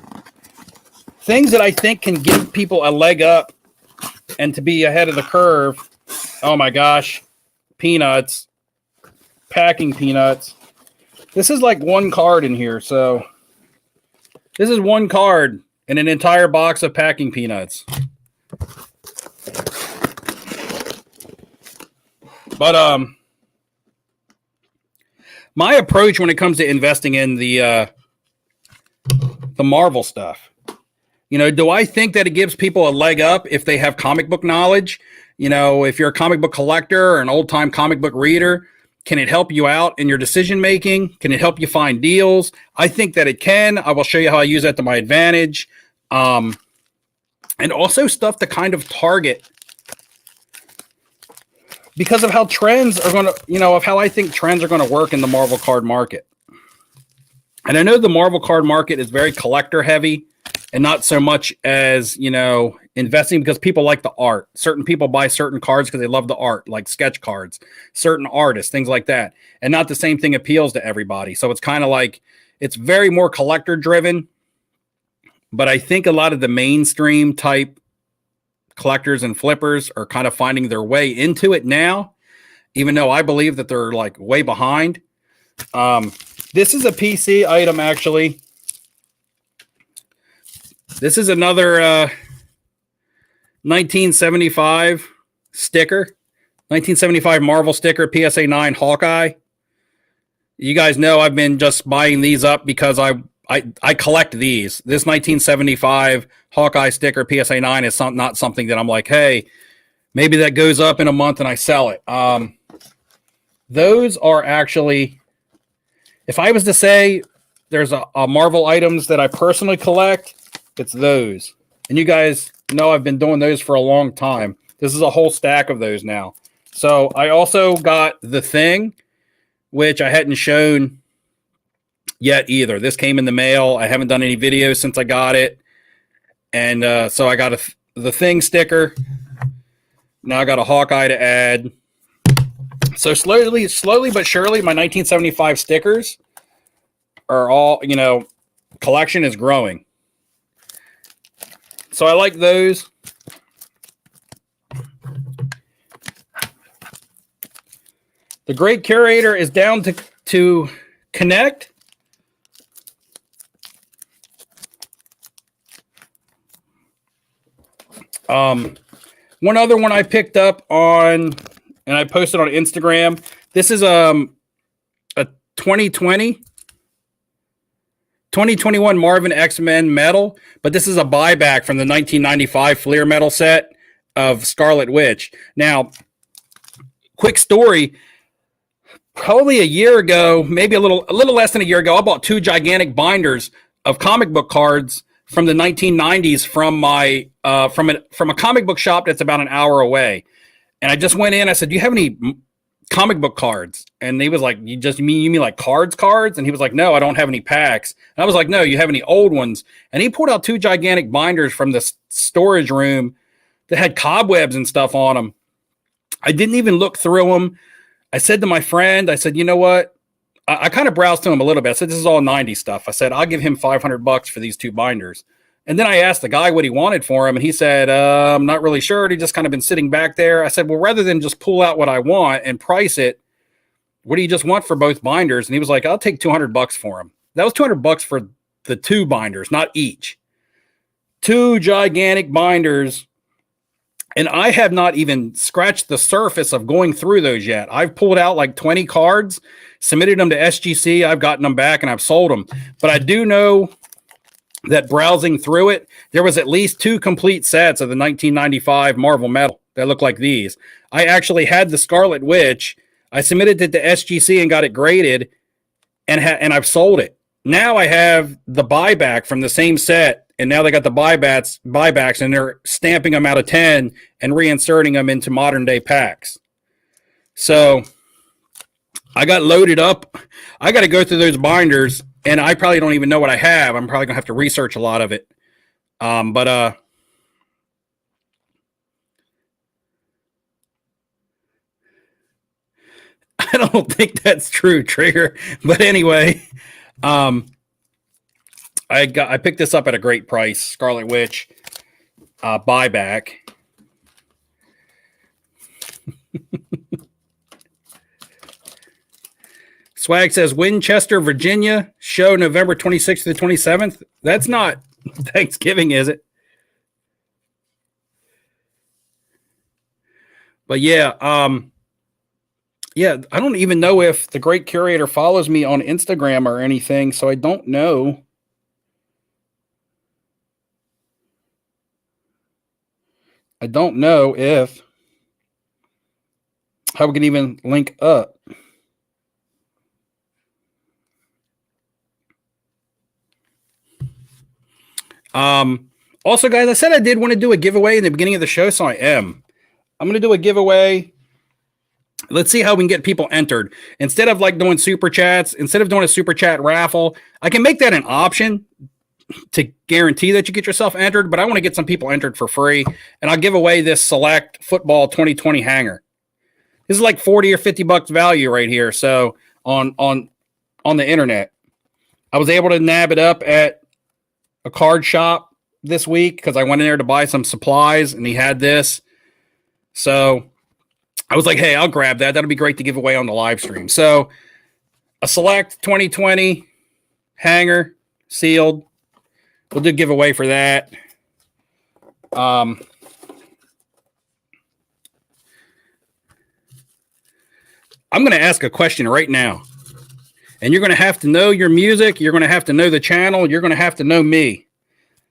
things that I think can give people a leg up and to be ahead of the curve. Oh my gosh. Peanuts, packing peanuts. This is like one card in here. So this is one card in an entire box of packing peanuts. But my approach when it comes to investing in the Marvel stuff, you know, do I think that it gives people a leg up if they have comic book knowledge? You know, if you're a comic book collector or an old-time comic book reader, can it help you out in your decision-making? Can it help you find deals? I think that it can. I will show you how I use that to my advantage. And also stuff to kind of target because of how trends are going to, you know, of how I think trends are going to work in the Marvel card market. And I know the Marvel card market is very collector-heavy and not so much as, you know, investing because people like the art. Certain people buy certain cards because they love the art, like sketch cards, certain artists, things like that. And not the same thing appeals to everybody. So it's kind of like, it's very more collector driven. But I think a lot of the mainstream type collectors and flippers are kind of finding their way into it now, even though I believe that they're like way behind. This is a PC item, actually. This is another 1975 sticker, 1975 Marvel sticker, PSA 9 Hawkeye. You guys know I've been just buying these up because I collect these. This 1975 Hawkeye sticker, PSA 9, is not something that I'm like, hey, maybe that goes up in a month and I sell it. Those are actually, if I was to say there's a Marvel items that I personally collect, it's those. And you guys know I've been doing those for a long time. This is a whole stack of those now. So I also got The Thing, which I hadn't shown yet either. This came in the mail. I haven't done any videos since I got it. And so I got The Thing sticker. Now I got a Hawkeye to add. So slowly but surely, my 1975 stickers are all, you know, collection is growing. So I like those. The great curator is down to connect. One other one I picked up on, and I posted on Instagram. This is a 2021 Marvin X-Men metal, but this is a buyback from the 1995 Fleer metal set of Scarlet Witch. Now, quick story. Probably a year ago, maybe a little less than a year ago, I bought 2 gigantic binders of comic book cards from the 1990s from my from a comic book shop that's about an hour away. And I just went in. I said, "Do you have any comic book cards?" And he was like, you mean like cards? And he was like, "No, I don't have any packs." And I was like, "No, you have any old ones?" And he pulled out 2 gigantic binders from the storage room that had cobwebs and stuff on them. I didn't even look through them. I said to my friend, I said, "You know what?" I kind of browsed to him a little bit. I said, "This is all 90s stuff." I said, "I'll give him $500 for these 2 binders." And then I asked the guy what he wanted for him, and he said, "I'm not really sure. He just kind of been sitting back there." I said, "Well, rather than just pull out what I want and price it, what do you just want for both binders?" And he was like, "I'll take $200 for him." That was $200 for the 2 binders, not each. 2 gigantic binders. And I have not even scratched the surface of going through those yet. I've pulled out like 20 cards, submitted them to SGC. I've gotten them back and I've sold them. But I do know that browsing through it, there was at least 2 complete sets of the 1995 Marvel metal that look like these. I actually had the Scarlet Witch. I submitted it to SGC and got it graded, and I've sold it. Now I have the buyback from the same set, and now they got the buybacks, and they're stamping them out of 10 and reinserting them into modern day packs. So I got loaded up. I got to go through those binders, and I probably don't even know what I have. I'm probably gonna have to research a lot of it. But I don't think that's true, Trigger. But anyway, I picked this up at a great price. Scarlet Witch buyback. Swag says Winchester, Virginia, show November 26th to the 27th. That's not Thanksgiving, is it? But yeah, I don't even know if the great curator follows me on Instagram or anything, so I don't know. I don't know if how we can even link up. Also, guys, I said I did want to do a giveaway in the beginning of the show, so I am. I'm going to do a giveaway. Let's see how we can get people entered. Instead of like doing super chats, instead of doing a super chat raffle, I can make that an option to guarantee that you get yourself entered, but I want to get some people entered for free, and I'll give away this Select Football 2020 hanger. This is like 40 or 50 bucks value right here. So on the internet, I was able to nab it up at a card shop this week because I went in there to buy some supplies, and he had this. So I was like, hey, I'll grab that. That'll be great to give away on the live stream. So a Select 2020 hanger, sealed. We'll do a giveaway for that. I'm going to ask a question right now. And you're going to have to know your music. You're going to have to know the channel. You're going to have to know me.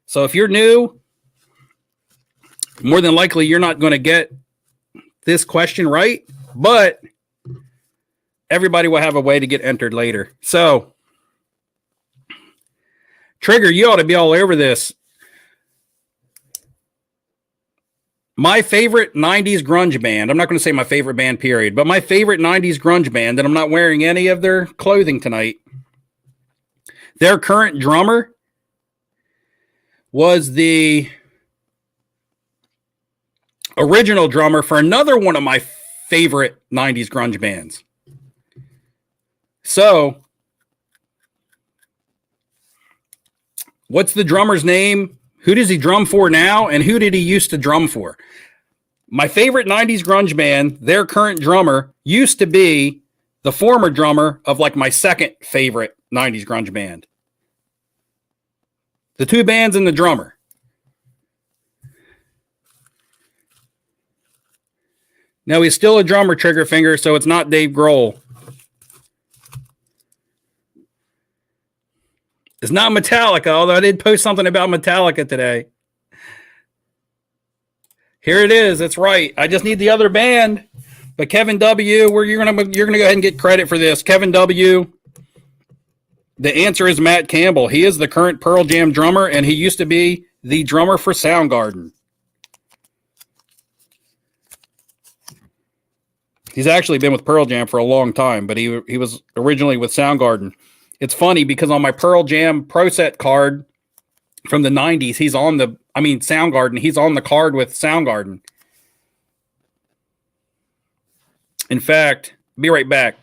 So if you're new, more than likely you're not going to get this question right, but everybody will have a way to get entered later. So, Trigger, you ought to be all over this. My favorite 90s grunge band, I'm not going to say my favorite band, period, but my favorite 90s grunge band, and I'm not wearing any of their clothing tonight. Their current drummer was the original drummer for another one of my favorite 90s grunge bands. So, what's the drummer's name? Who does he drum for now? And who did he used to drum for? My favorite 90s grunge band, their current drummer, used to be the former drummer of like my second favorite 90s grunge band. The two bands and the drummer. No, he's still a drummer, Trigger Finger, so it's not Dave Grohl. It's not Metallica, although I did post something about Metallica today. Here it is. That's right. I just need the other band. But Kevin W., you're gonna go ahead and get credit for this. Kevin W., the answer is Matt Campbell. He is the current Pearl Jam drummer, and he used to be the drummer for Soundgarden. He's actually been with Pearl Jam for a long time, but he was originally with Soundgarden. It's funny because on my Pearl Jam Pro Set card from the 90s, Soundgarden, he's on the card with Soundgarden. In fact, be right back.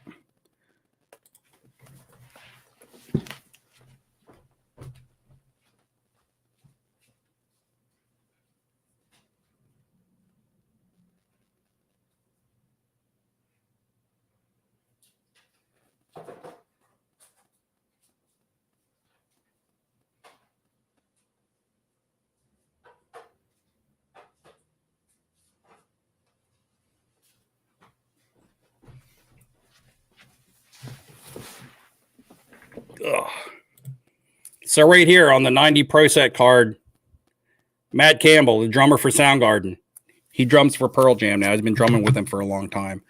Ugh. So right here on the 90 Pro Set card, Matt Campbell, the drummer for Soundgarden. He drums for Pearl Jam now. He's been drumming with them for a long time.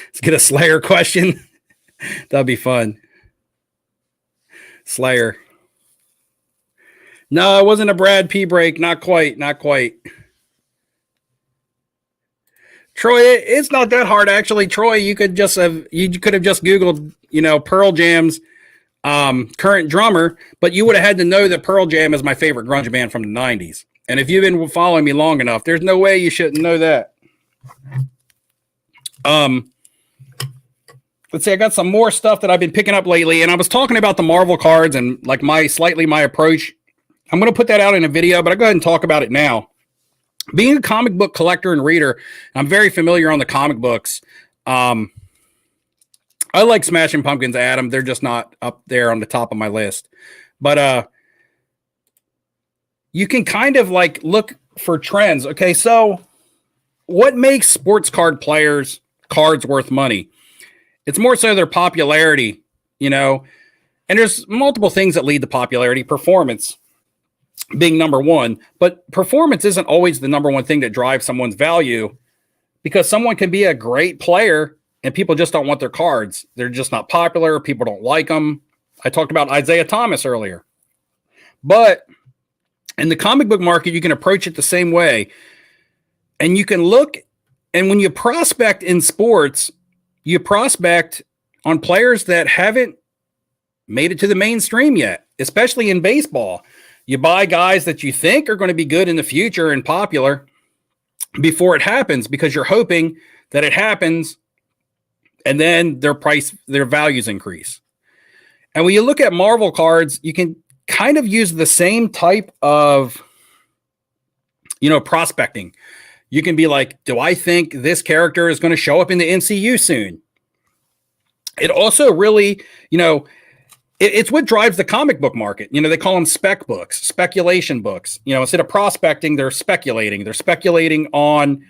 Let's get a Slayer question. That'd be fun. Slayer. No, it wasn't a Brad P break. Not quite. Troy, it's not that hard actually. Troy, you could have just Googled, Pearl Jam's current drummer, but you would have had to know that Pearl Jam is my favorite grunge band from the 90s. And if you've been following me long enough, there's no way you shouldn't know that. Let's see, I got some more stuff that I've been picking up lately, and I was talking about the Marvel cards and like my approach. I'm going to put that out in a video, but I'll go ahead and talk about it now. Being a comic book collector and reader, I'm very familiar on the comic books. I like Smashing Pumpkins, Adam. They're just not up there on the top of my list. But you can kind of like look for trends. Okay, so what makes sports card players' cards worth money? It's more so their popularity, and there's multiple things that lead to popularity. Performance being number one, but performance isn't always the number one thing that drives someone's value, because someone can be a great player and people just don't want their cards. They're just not popular. People don't like them. I talked about Isaiah Thomas earlier, but in the comic book market, you can approach it the same way, and you can look, and when you prospect in sports, you prospect on players that haven't made it to the mainstream yet, especially in baseball. You buy guys that you think are going to be good in the future and popular before it happens, because you're hoping that it happens and then their values increase. And when you look at Marvel cards, you can kind of use the same type of, prospecting. You can be like, do I think this character is going to show up in the MCU soon? It also really, it's what drives the comic book market. They call them spec books, speculation books. Instead of prospecting, they're speculating. They're speculating on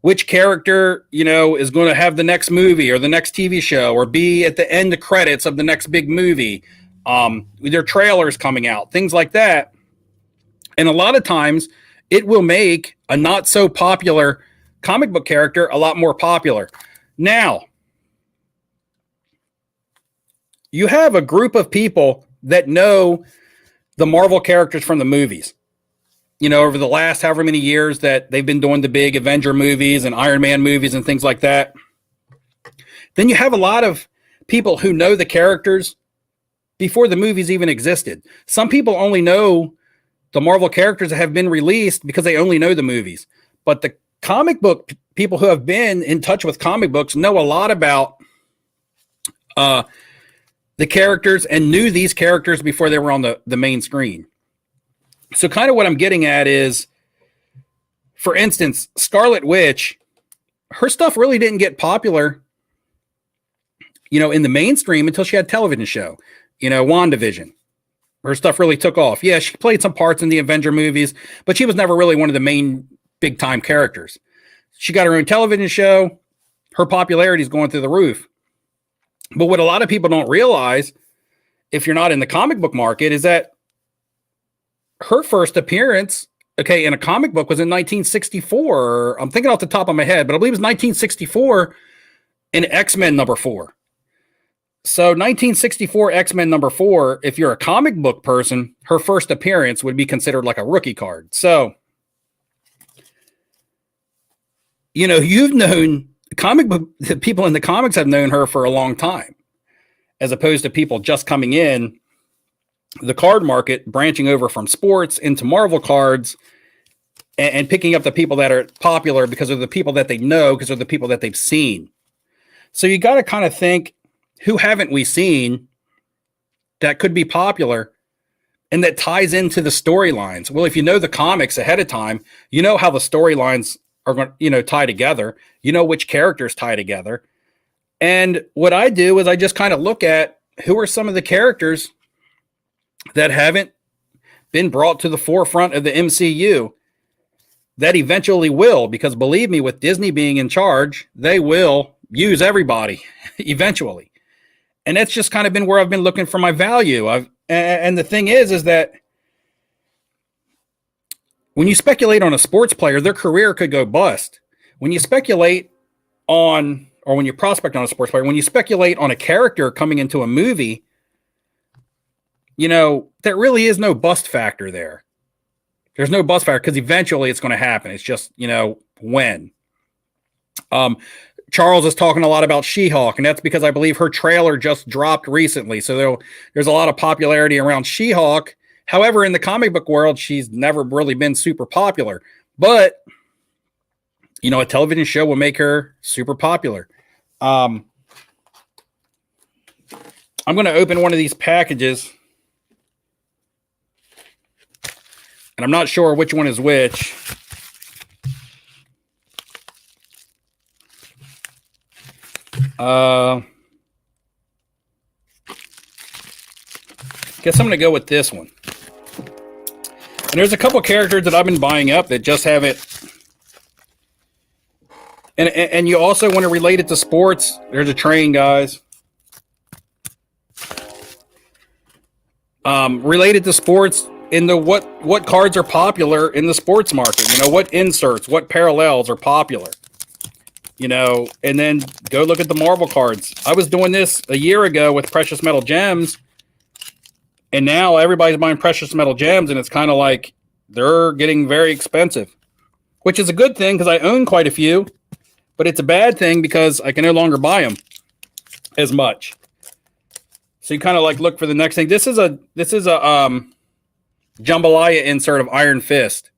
which character, is going to have the next movie or the next TV show or be at the end of credits of the next big movie. Their trailers coming out, things like that. And a lot of times it will make a not so popular comic book character a lot more popular. Now, you have a group of people that know the Marvel characters from the movies, over the last however many years that they've been doing the big Avenger movies and Iron Man movies and things like that. Then you have a lot of people who know the characters before the movies even existed. Some people only know the Marvel characters that have been released because they only know the movies. But the comic book people who have been in touch with comic books know a lot about the characters and knew these characters before they were on the main screen. So kind of what I'm getting at is, for instance, Scarlet Witch, her stuff really didn't get popular, in the mainstream until she had a television show, WandaVision, her stuff really took off. Yeah, she played some parts in the Avenger movies, but she was never really one of the main big time characters. She got her own television show. Her popularity is going through the roof. But what a lot of people don't realize, if you're not in the comic book market, is that her first appearance, okay, in a comic book was in 1964. I'm thinking off the top of my head, but I believe it was 1964 in X-Men #4. So 1964 X-Men #4, if you're a comic book person, her first appearance would be considered like a rookie card. So, you've known comic book, the people in the comics have known her for a long time, as opposed to people just coming in the card market, branching over from sports into Marvel cards and picking up the people that are popular because of the people that they know, because of the people that they've seen. So you got to kind of think, who haven't we seen that could be popular and that ties into the storylines? Well, if you know the comics ahead of time, you know how the storylines are going to, tie together. You know which characters tie together. And what I do is I just kind of look at who are some of the characters that haven't been brought to the forefront of the MCU that eventually will, because believe me, with Disney being in charge, they will use everybody eventually. And that's just kind of been where I've been looking for my value. And the thing is that when you speculate on a sports player, their career could go bust. When you speculate on, or when you prospect on a sports player, when you speculate on a character coming into a movie, there really is no bust factor there. There's no bust factor because eventually it's going to happen. It's just, when. Charles is talking a lot about She-Hulk, and that's because I believe her trailer just dropped recently. So there's a lot of popularity around She-Hulk. However, in the comic book world, she's never really been super popular. But, a television show will make her super popular. I'm going to open one of these packages. And I'm not sure which one is which. Guess I'm going to go with this one. And there's a couple characters that I've been buying up that just haven't. And you also want to relate it to sports. There's a train, guys. Related to sports, in the what cards are popular in the sports market. What inserts, what parallels are popular. And then go look at the Marvel cards. I was doing this a year ago with Precious Metal Gems, and now everybody's buying Precious Metal Gems, and it's kind of like they're getting very expensive, which is a good thing because I own quite a few, but it's a bad thing because I can no longer buy them as much. So you kind of like look for the next thing. This is a Jambalaya insert of Iron Fist.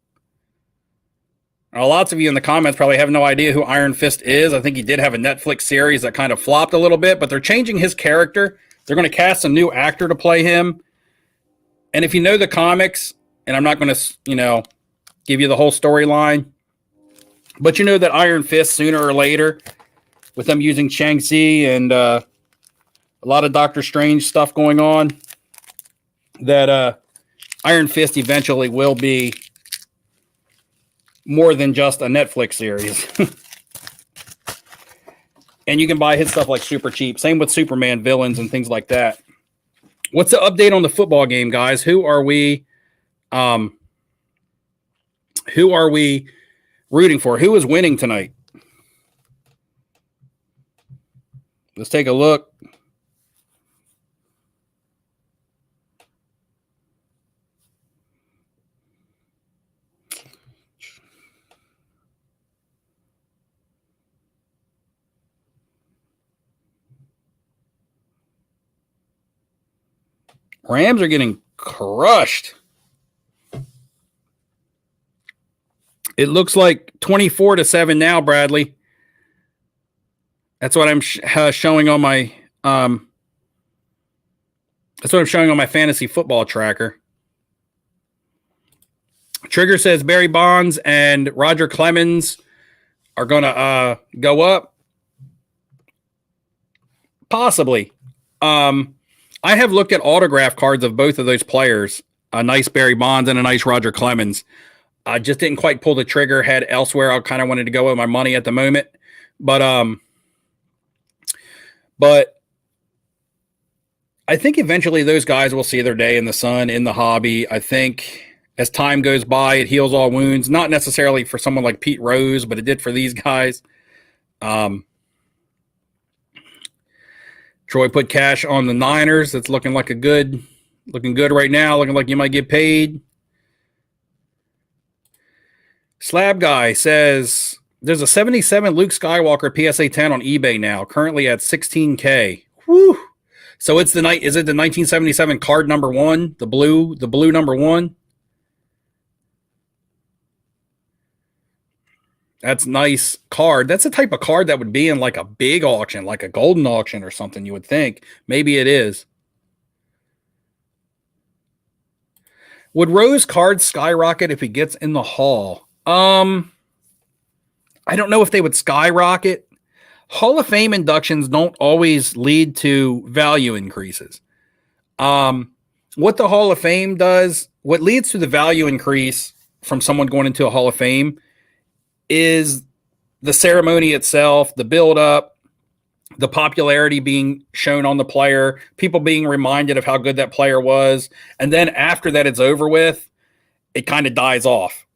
Now, lots of you in the comments probably have no idea who Iron Fist is. I think he did have a Netflix series that kind of flopped a little bit, but they're changing his character. They're going to cast a new actor to play him. And if you know the comics, and I'm not going to, give you the whole storyline, but you know that Iron Fist, sooner or later, with them using Shang-Chi and a lot of Doctor Strange stuff going on, that Iron Fist eventually will be more than just a Netflix series. And you can buy his stuff like super cheap. Same with Superman villains and things like that. What's the update on the football game, guys? Who are we rooting for? Who is winning tonight? Let's take a look. Rams are getting crushed. It looks like 24-7 now, Bradley. That's what I'm showing on my fantasy football tracker. Trigger says Barry Bonds and Roger Clemens are going to go up. Possibly. I have looked at autograph cards of both of those players, a nice Barry Bonds and a nice Roger Clemens. I just didn't quite pull the trigger. Had elsewhere I kind of wanted to go with my money at the moment, but I think eventually those guys will see their day in the sun, in the hobby. I think as time goes by, it heals all wounds. Not necessarily for someone like Pete Rose, but it did for these guys. Troy put cash on the Niners. That's looking good right now. Looking like you might get paid. Slab Guy says there's a 77 Luke Skywalker PSA 10 on eBay now, currently at $16K. Whew. So it's the night. Is it the 1977 card number 1, the blue number 1? That's nice card. That's the type of card that would be in like a big auction, like a golden auction or something, you would think. Maybe it is. Would Rose cards skyrocket if he gets in the Hall? I don't know if they would skyrocket. Hall of Fame inductions don't always lead to value increases. What the Hall of Fame does, what leads to the value increase from someone going into a Hall of Fame is the ceremony itself, the build-up, the popularity being shown on the player, people being reminded of how good that player was, and then after that it's over with, it kind of dies off.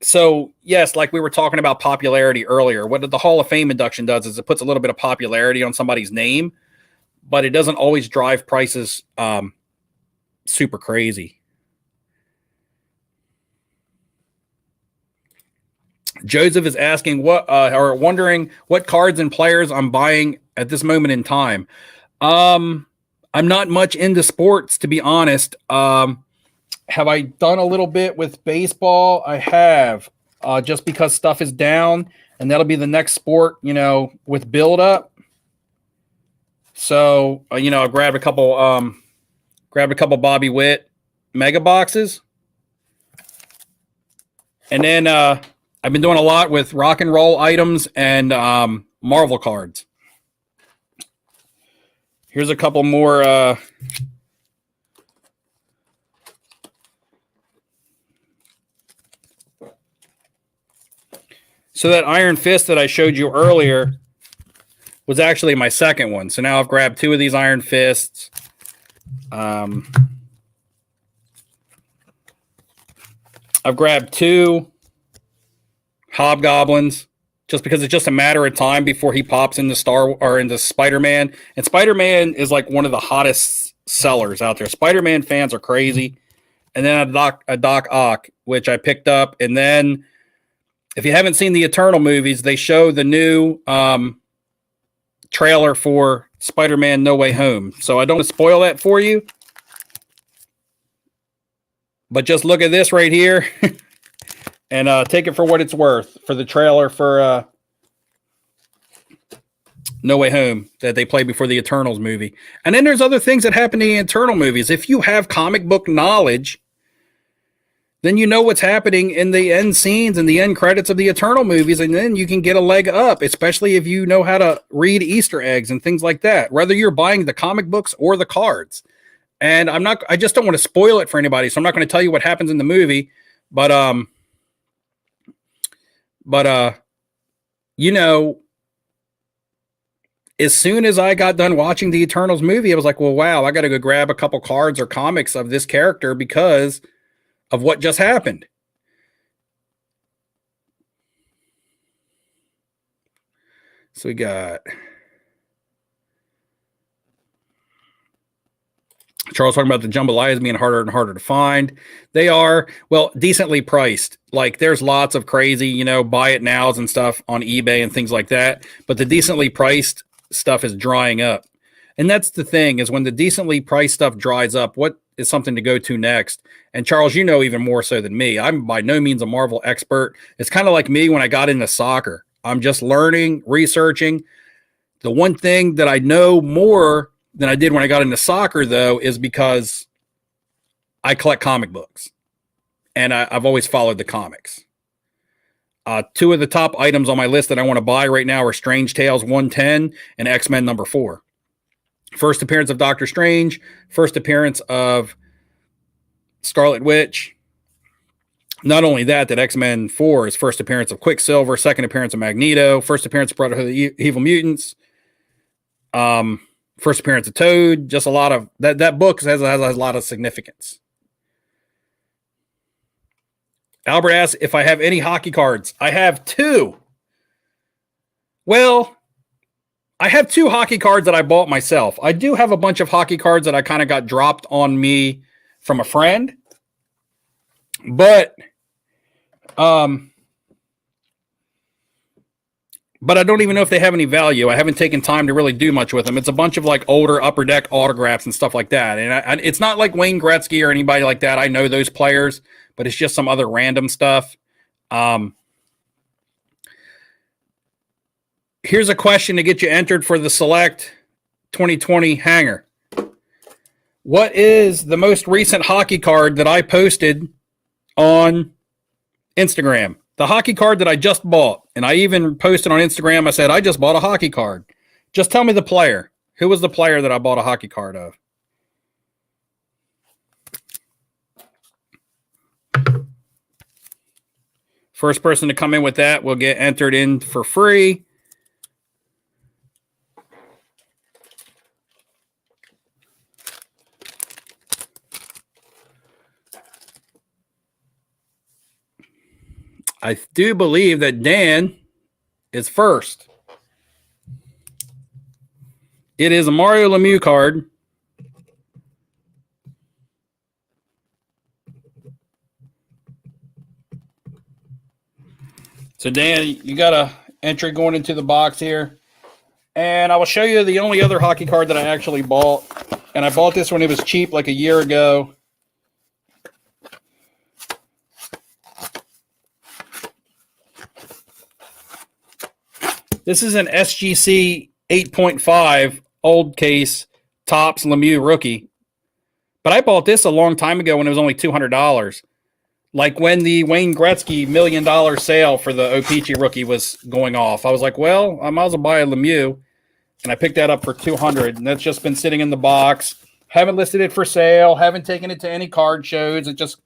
So, yes, like we were talking about popularity earlier, what the Hall of Fame induction does is it puts a little bit of popularity on somebody's name, but it doesn't always drive prices super crazy. Joseph is asking or wondering what cards and players I'm buying at this moment in time. I'm not much into sports, to be honest. Have I done a little bit with baseball? I have, just because stuff is down, and that'll be the next sport, with build up. So, I grabbed a couple Bobby Witt mega boxes. And then, I've been doing a lot with rock and roll items and Marvel cards. Here's a couple more. So that Iron Fist that I showed you earlier was actually my second one. So now I've grabbed 2 of these Iron Fists. I've grabbed 2 Hobgoblins just because it's just a matter of time before he pops into into Spider-Man. And Spider-Man is like one of the hottest sellers out there. Spider-Man fans are crazy. And then a Doc Ock, which I picked up. And then if you haven't seen the Eternal movies, they show the new trailer for Spider-Man No Way Home. So I don't want to spoil that for you. But just look at this right here. And take it for what it's worth for the trailer for No Way Home that they played before the Eternals movie. And then there's other things that happen in the Eternal movies. If you have comic book knowledge, then you know what's happening in the end scenes and the end credits of the Eternal movies, and then you can get a leg up, especially if you know how to read Easter eggs and things like that, whether you're buying the comic books or the cards. And I just don't want to spoil it for anybody, so I'm not going to tell you what happens in the movie, but as soon as I got done watching the Eternals movie, I was like, well, wow, I got to go grab a couple cards or comics of this character because of what just happened. So we got Charles talking about the jambalayas being harder and harder to find. They are, well, decently priced. Like there's lots of crazy, buy it nows and stuff on eBay and things like that. But the decently priced stuff is drying up. And that's the thing, is when the decently priced stuff dries up, what is something to go to next? And Charles, even more so than me. I'm by no means a Marvel expert. It's kind of like me when I got into soccer. I'm just learning, researching. The one thing that I know more than I did when I got into soccer, though, is because I collect comic books. And I've always followed the comics. 2 of the top items on my list that I want to buy right now are Strange Tales 110 and X-Men number 4. First appearance of Doctor Strange. First appearance of Scarlet Witch. Not only that, X-Men 4 is first appearance of Quicksilver, second appearance of Magneto, first appearance of Brotherhood of Evil Mutants, first appearance of Toad. Just a lot of that book has a lot of significance. Albert asks if I have any hockey cards. I have 2. Well, I have 2 hockey cards that I bought myself. I do have a bunch of hockey cards that I kind of got dropped on me from a friend. But I don't even know if they have any value. I haven't taken time to really do much with them. It's a bunch of like older Upper Deck autographs and stuff like that. And it's not like Wayne Gretzky or anybody like that. I know those players, but it's just some other random stuff. Here's a question to get you entered for the Select 2020 hanger. What is the most recent hockey card that I posted on Instagram? The hockey card that I just bought. And I even posted on Instagram, I said, I just bought a hockey card. Just tell me the player. Who was the player that I bought a hockey card of? First person to come in with that will get entered in for free. I do believe that Dan is first. It is a Mario Lemieux card. So Dan, you got a entry going into the box here. And I will show you the only other hockey card that I actually bought. And I bought this when it was cheap like a year ago. This is an SGC 8.5 old case Topps Lemieux rookie. But I bought this a long time ago when it was only $200. Like when the Wayne Gretzky $1 million sale for the O-Pee-Chee rookie was going off. I was like, well, I might as well buy a Lemieux. And I picked that up for $200. And that's just been sitting in the box. Haven't listed it for sale. Haven't taken it to any card shows. It's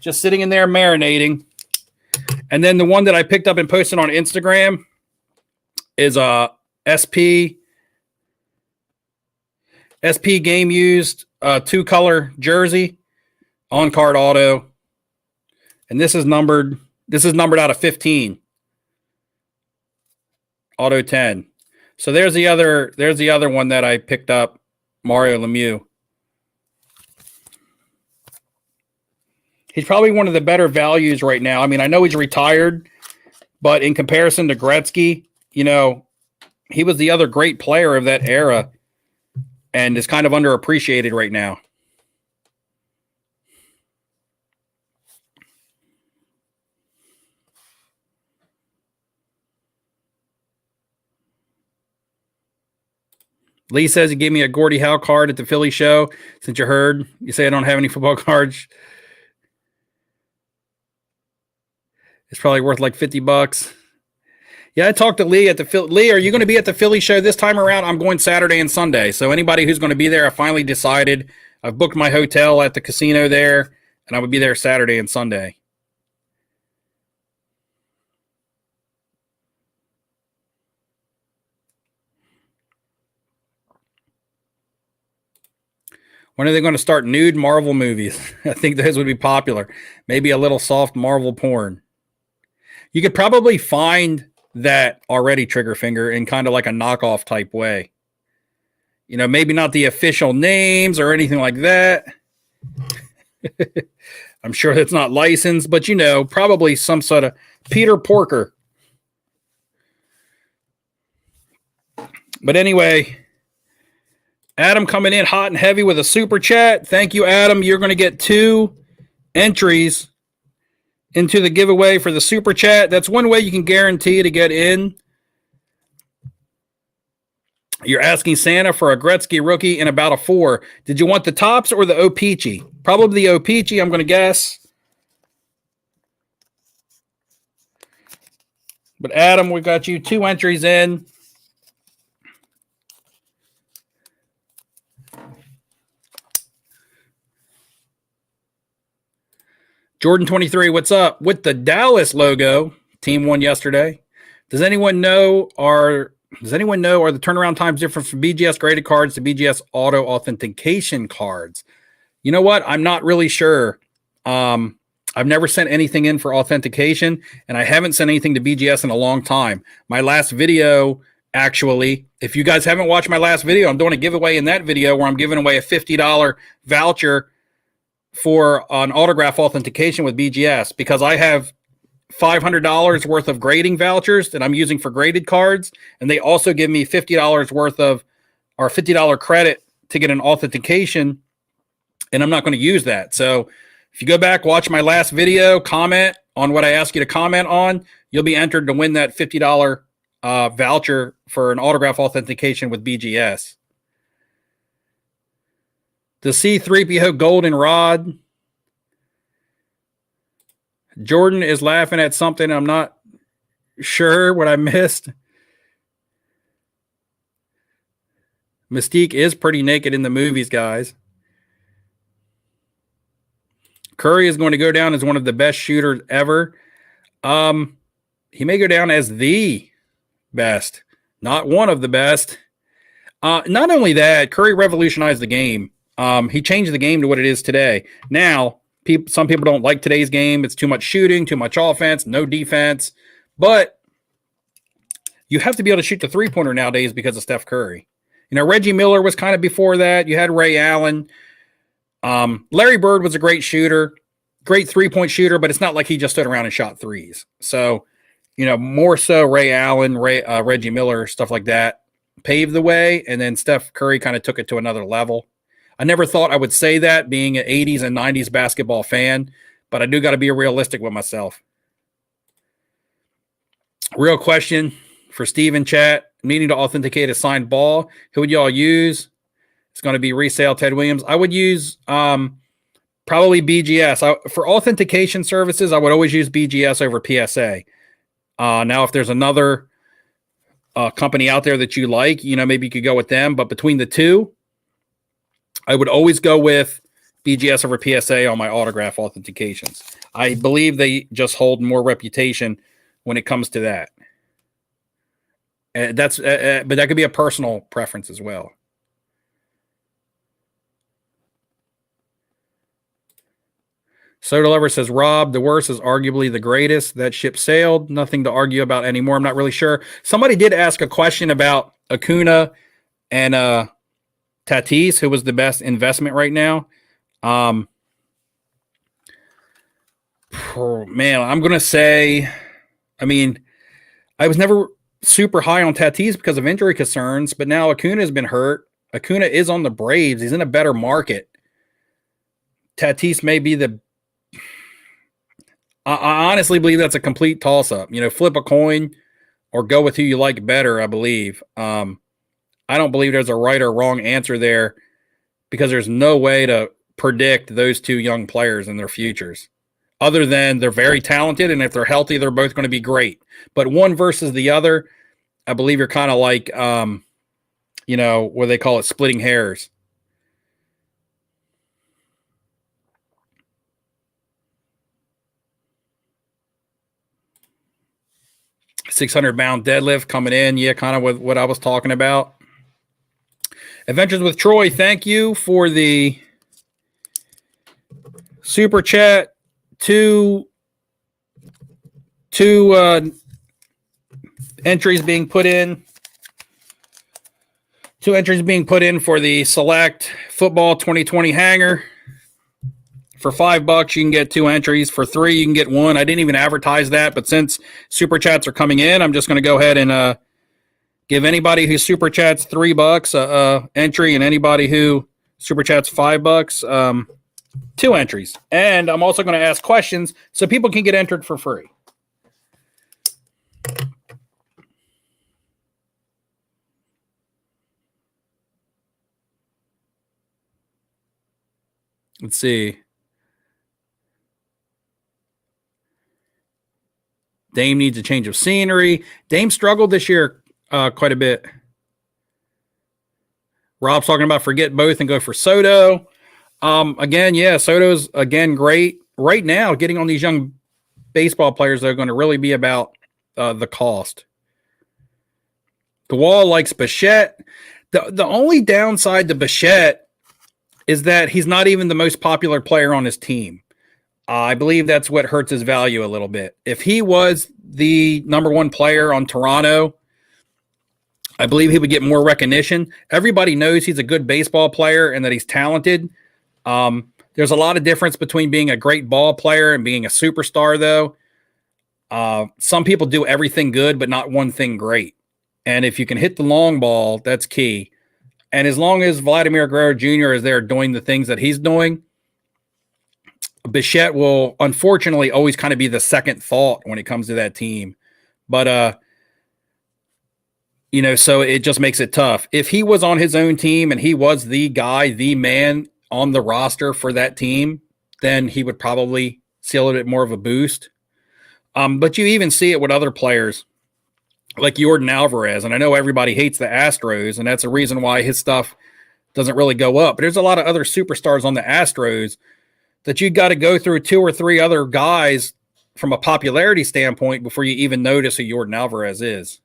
just sitting in there marinating. And then the one that I picked up and posted on Instagram is a SP game used 2-color jersey on card auto. And this is numbered out of 15. Auto 10. So there's the other one that I picked up, Mario Lemieux. He's probably one of the better values right now. I mean, I know he's retired, but in comparison to Gretzky, you know, he was the other great player of that era and is kind of underappreciated right now. Lee says he gave me a Gordie Howe card at the Philly show. Since you heard, you say I don't have any football cards. It's probably worth like $50. Yeah, I talked to Lee at the Philly. Lee, are you going to be at the Philly show this time around? I'm going Saturday and Sunday. So anybody who's going to be there, I finally decided. I've booked my hotel at the casino there, and I would be there Saturday and Sunday. When are they going to start nude Marvel movies? I think those would be popular. Maybe a little soft Marvel porn. You could probably find that already, Triggerfinger, in kind of like a knockoff type way. You know, maybe not the official names or anything like that. I'm sure that's not licensed, but you know, probably some sort of Peter Porker. But anyway, Adam coming in hot and heavy with a super chat. Thank you, Adam. You're going to get 2 entries into the giveaway for the super chat. That's one way you can guarantee to get in. You're asking Santa for a Gretzky rookie in about a 4. Did you want the Topps or the O-Pee-Chee? Probably the O-Pee-Chee, I'm going to guess. But Adam, we got you 2 entries in. Jordan 23, what's up? With the Dallas logo, team won yesterday. Does anyone know are the turnaround times different from BGS graded cards to BGS auto authentication cards? You know what? I'm not really sure. I've never sent anything in for authentication, and I haven't sent anything to BGS in a long time. My last video, actually, if you guys haven't watched my last video, I'm doing a giveaway in that video where I'm giving away a $50 voucher for an autograph authentication with BGS, because I have $500 worth of grading vouchers that I'm using for graded cards, and they also give me $50 worth of, or $50 credit to get an authentication, and I'm not going to use that. So if you go back, watch my last video, comment on what I ask you to comment on, you'll be entered to win that $50 voucher for an autograph authentication with BGS. The C3PO Golden Rod. Jordan is laughing at something. I'm not sure what I missed. Mystique is pretty naked in the movies, guys. Curry is going to go down as one of the best shooters ever. He may go down as the best, not one of the best. Not only that, Curry revolutionized the game. He changed the game to what it is today. Now, some people don't like today's game. It's too much shooting, too much offense, no defense. But you have to be able to shoot the three-pointer nowadays because of Steph Curry. You know, Reggie Miller was kind of before that. You had Ray Allen. Larry Bird was a great shooter, great three-point shooter, but it's not like he just stood around and shot threes. So, you know, more so Ray Allen, Reggie Miller, stuff like that paved the way, and then Steph Curry kind of took it to another level. I never thought I would say that, being an 80s and 90s basketball fan, but I do got to be realistic with myself. Real question for Steve in chat. Needing to authenticate a signed ball. Who would y'all use? It's going to be resale Ted Williams. I would use probably BGS. For authentication services, I would always use BGS over PSA. Now, if there's another company out there that you like, you know, maybe you could go with them. But between the two, I would always go with BGS over PSA on my autograph authentications. I believe they just hold more reputation when it comes to that. But that could be a personal preference as well. Soda Lover says, Rob, the worst is arguably the greatest. That ship sailed. Nothing to argue about anymore. I'm not really sure. Somebody did ask a question about Acuna and Tatis, who was the best investment right now. Man, I'm going to say, I mean, I was never super high on Tatis because of injury concerns, but now Acuna has been hurt. Acuna is on the Braves. He's in a better market. Tatis may be I honestly believe that's a complete toss-up. You know, flip a coin or go with who you like better, I believe. I don't believe there's a right or wrong answer there, because there's no way to predict those two young players and their futures, other than they're very talented, and if they're healthy, they're both going to be great. But one versus the other, I believe you're kind of like, you know, what they call it, splitting hairs. $600-pound deadlift coming in. Yeah, kind of what I was talking about. Adventures with Troy, thank you for the super chat. Two entries being put in. 2 entries being put in for the Select Football 2020 hanger. For $5, you can get 2 entries. For $3, you can get 1. I didn't even advertise that, but since super chats are coming in, I'm just going to go ahead and give anybody who super chats $3 entry, and anybody who super chats $5 2 entries. And I'm also going to ask questions so people can get entered for free. Let's see. Dame needs a change of scenery. Dame struggled this year quite a bit. Rob's talking about forget both and go for Soto. Again, yeah, Soto's, again, great. right now, getting on these young baseball players that are going to really be about the cost. The Wall likes Bichette. The only downside to Bichette is that he's not even the most popular player on his team. I believe that's what hurts his value a little bit. If he was the number one player on Toronto, I believe he would get more recognition. Everybody knows he's a good baseball player and that he's talented. There's a lot of difference between being a great ball player and being a superstar, though. Some people do everything good, but not one thing great. And if you can hit the long ball, that's key. And as long as Vladimir Guerrero Jr. is there doing the things that he's doing, Bichette will unfortunately always kind of be the second thought when it comes to that team. But, so it just makes it tough. If he was on his own team and he was the guy, the man on the roster for that team, then he would probably see a little bit more of a boost. But you even see it with other players like Jordan Alvarez. And I know everybody hates the Astros, and that's the reason why his stuff doesn't really go up. But there's a lot of other superstars on the Astros that you got to go through 2 or 3 other guys from a popularity standpoint before you even notice who Jordan Alvarez is.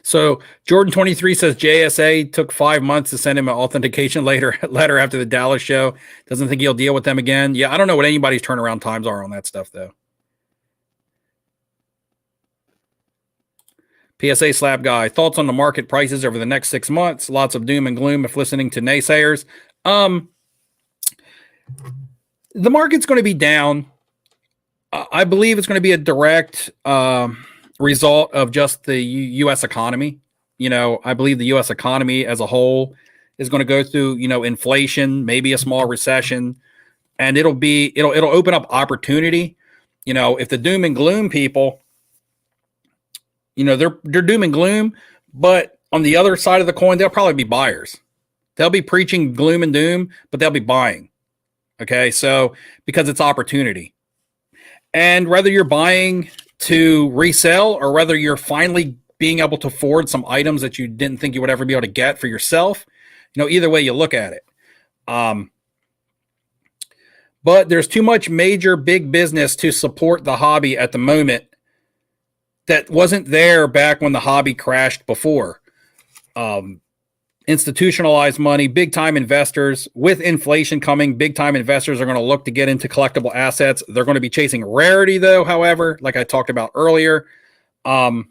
So Jordan 23 says JSA took 5 months to send him an authentication letter after the Dallas show. Doesn't think he'll deal with them again. Yeah, I don't know what anybody's turnaround times are on that stuff, though. PSA Slab Guy, thoughts on the market prices over the next 6 months? Lots of doom and gloom if listening to naysayers. The market's going to be down. I believe it's going to be a direct result of just the U.S. economy. I believe the U.S. economy as a whole is going to go through, inflation, maybe a small recession, and it'll open up opportunity. If the doom and gloom people, they're doom and gloom, but on the other side of the coin, they'll probably be buyers. They'll be preaching gloom and doom, but they'll be buying. Okay, so because it's opportunity, and whether you're buying to resell or whether you're finally being able to afford some items that you didn't think you would ever be able to get for yourself, either way you look at it. But there's too much major big business to support the hobby at the moment that wasn't there back when the hobby crashed before. Institutionalized money, big time investors. With inflation coming, big time investors are going to look to get into collectible assets. They're going to be chasing rarity, though, however, like I talked about earlier. A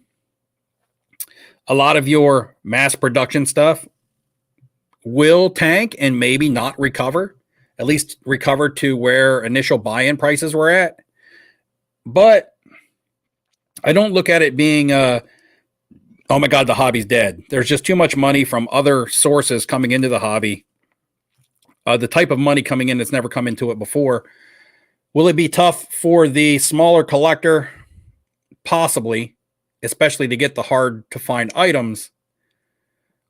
lot of your mass production stuff will tank and maybe not recover, at least recover to where initial buy-in prices were at. But I don't look at it being oh my God, the hobby's dead. There's just too much money from other sources coming into the hobby. The type of money coming in that's never come into it before. Will it be tough for the smaller collector? Possibly, especially to get the hard to find items.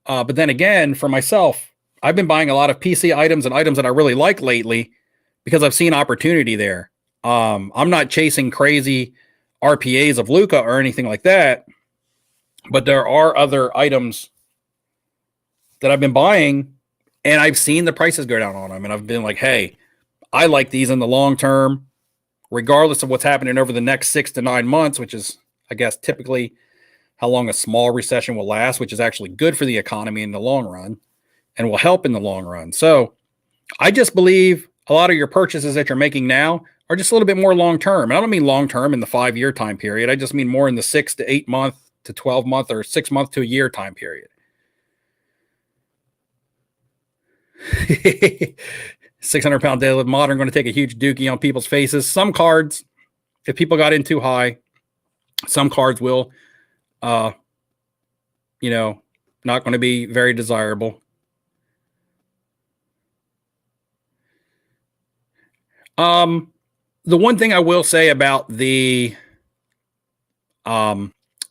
But then again, for myself, I've been buying a lot of PC items and items that I really like lately because I've seen opportunity there. I'm not chasing crazy RPAs of Luca or anything like that. But there are other items that I've been buying and I've seen the prices go down on them. And I've been like, hey, I like these in the long term, regardless of what's happening over the next 6 to 9 months, which is, I guess, typically how long a small recession will last, which is actually good for the economy in the long run and will help in the long run. So I just believe a lot of your purchases that you're making now are just a little bit more long term. And I don't mean long term in the 5-year time period. I just mean more in the 6 to 8 month to 12 month or 6 month to a year time period. 600-pound deadlift modern going to take a huge dookie on people's faces. Some cards, if people got in too high, some cards will, not going to be very desirable. The one thing I will say about the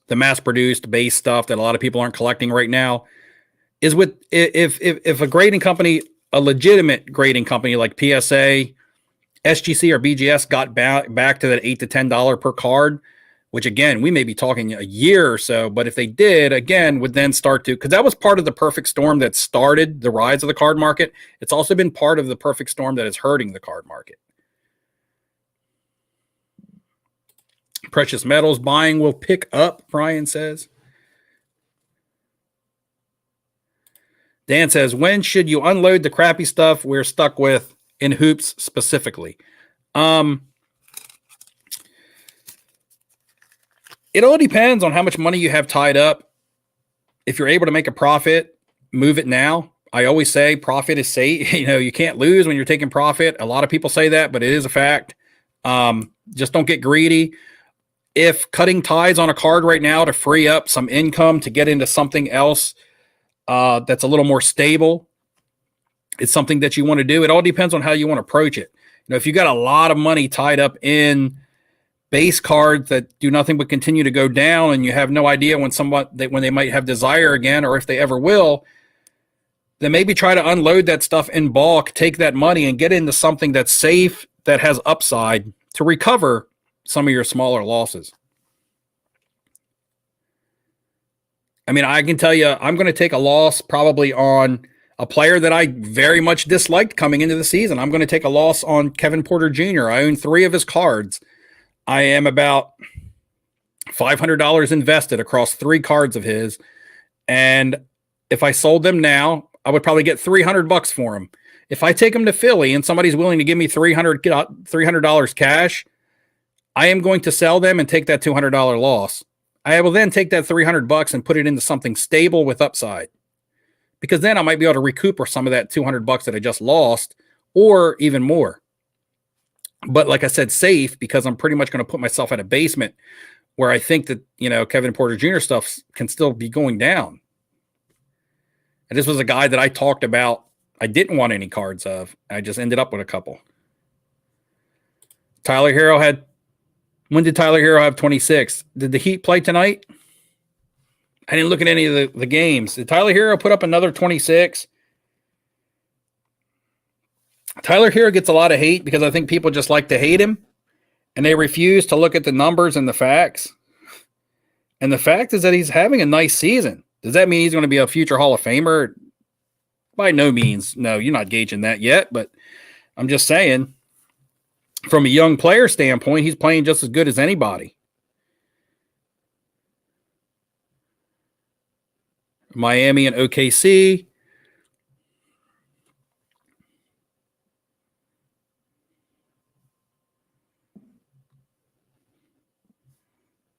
mass-produced base stuff that a lot of people aren't collecting right now is if a grading company, a legitimate grading company like PSA SGC or BGS got back to that $8 to $10 per card, which again, we may be talking a year or so, but if they did, again, would then start to, because that was part of the perfect storm that started the rise of the card market. It's also been part of the perfect storm that is hurting the card market. Precious metals buying will pick up, Brian says. Dan says, when should you unload the crappy stuff we're stuck with in hoops specifically? It all depends on how much money you have tied up. If you're able to make a profit, move it now. I always say profit is safe. You can't lose when you're taking profit. A lot of people say that, but it is a fact. Just don't get greedy. If cutting ties on a card right now to free up some income to get into something else that's a little more stable, it's something that you want to do. It all depends on how you want to approach it. If you got a lot of money tied up in base cards that do nothing but continue to go down, and you have no idea when they might have desire again, or if they ever will, then maybe try to unload that stuff in bulk, take that money and get into something that's safe, that has upside to recover some of your smaller losses. I mean, I can tell you, I'm going to take a loss probably on a player that I very much disliked coming into the season. I'm going to take a loss on Kevin Porter Jr. I own 3 of his cards. I am about $500 invested across 3 cards of his. And if I sold them now, I would probably get $300 for them. If I take them to Philly and somebody's willing to give me $300 cash, I am going to sell them and take that $200 loss. I will then take that $300 and put it into something stable with upside, because then I might be able to recoup some of that $200 that I just lost, or even more. But like I said, safe, because I'm pretty much going to put myself at a basement where I think that, Kevin Porter Jr. stuff can still be going down. And this was a guy that I talked about. I didn't want any cards of. I just ended up with a couple. When did Tyler Hero have 26? Did the Heat play tonight? I didn't look at any of the games. Did Tyler Hero put up another 26? Tyler Hero gets a lot of hate because I think people just like to hate him, and they refuse to look at the numbers and the facts. And the fact is that he's having a nice season. Does that mean he's going to be a future Hall of Famer? By no means. No, you're not gauging that yet, but I'm just saying, from a young player standpoint, he's playing just as good as anybody. Miami and OKC.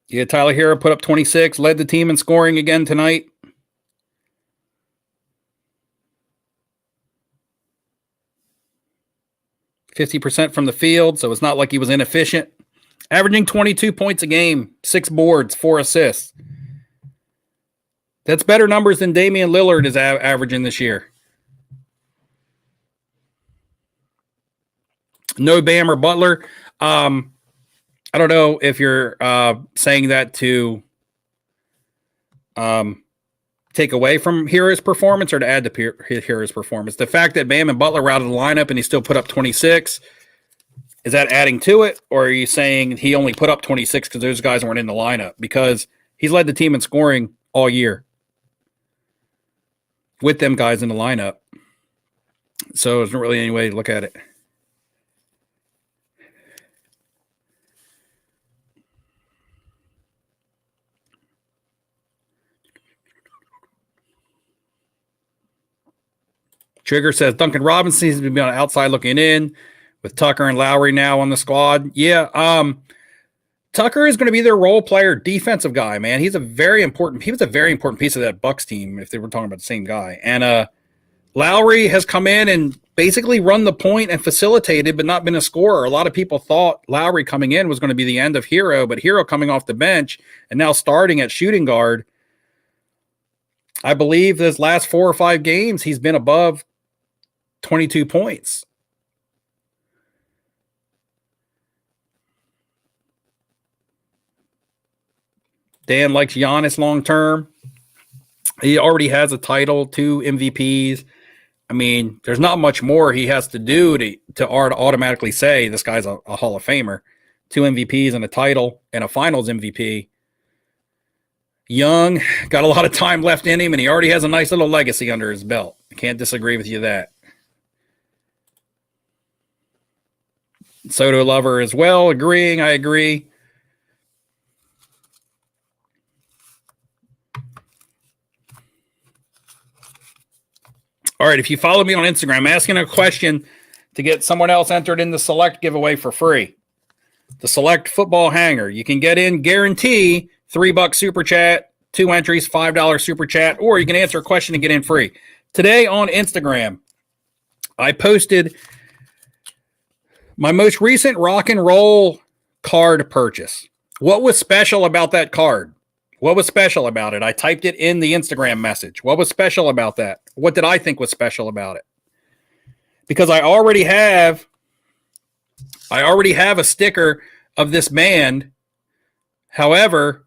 Yeah, Tyler Hero put up 26, led the team in scoring again tonight. %50 from the field, so it's not like he was inefficient. Averaging 22 points a game, 6 boards, 4 assists. That's better numbers than Damian Lillard is averaging this year. No Bam or Butler. I don't know if you're saying that to take away from Hero's performance or to add to Hero's performance. The fact that Bam and Butler were out of the lineup and he still put up 26, is that adding to it? Or are you saying he only put up 26 because those guys weren't in the lineup? Because he's led the team in scoring all year with them guys in the lineup. So there's not really any way to look at it. Trigger says Duncan Robinson seems to be on the outside looking in with Tucker and Lowry now on the squad. Yeah, Tucker is going to be their role player, defensive guy, man. He was a very important piece of that Bucks team, if they were talking about the same guy. And Lowry has come in and basically run the point and facilitated, but not been a scorer. A lot of people thought Lowry coming in was going to be the end of Hero, but Hero coming off the bench and now starting at shooting guard. I believe this last 4 or 5 games, he's been above 22 points. Dan likes Giannis long term. He already has a title, 2 MVPs. I mean, there's not much more he has to do to automatically say this guy's a Hall of Famer. 2 MVPs and a title and a Finals MVP. Young, got a lot of time left in him, and he already has a nice little legacy under his belt. I can't disagree with you that. Soto lover as well, agreeing. I agree. All right, if you follow me on Instagram, I'm asking a question to get someone else entered in the Select giveaway for free. The Select Football Hanger. You can get in, guarantee, $3 super chat, 2 entries, $5 super chat, or you can answer a question and get in free. Today on Instagram, I posted my most recent rock and roll card purchase. What was special about that card? What was special about it? I typed it in the Instagram message. What was special about that? What did I think was special about it? Because I already have a sticker of this band. However,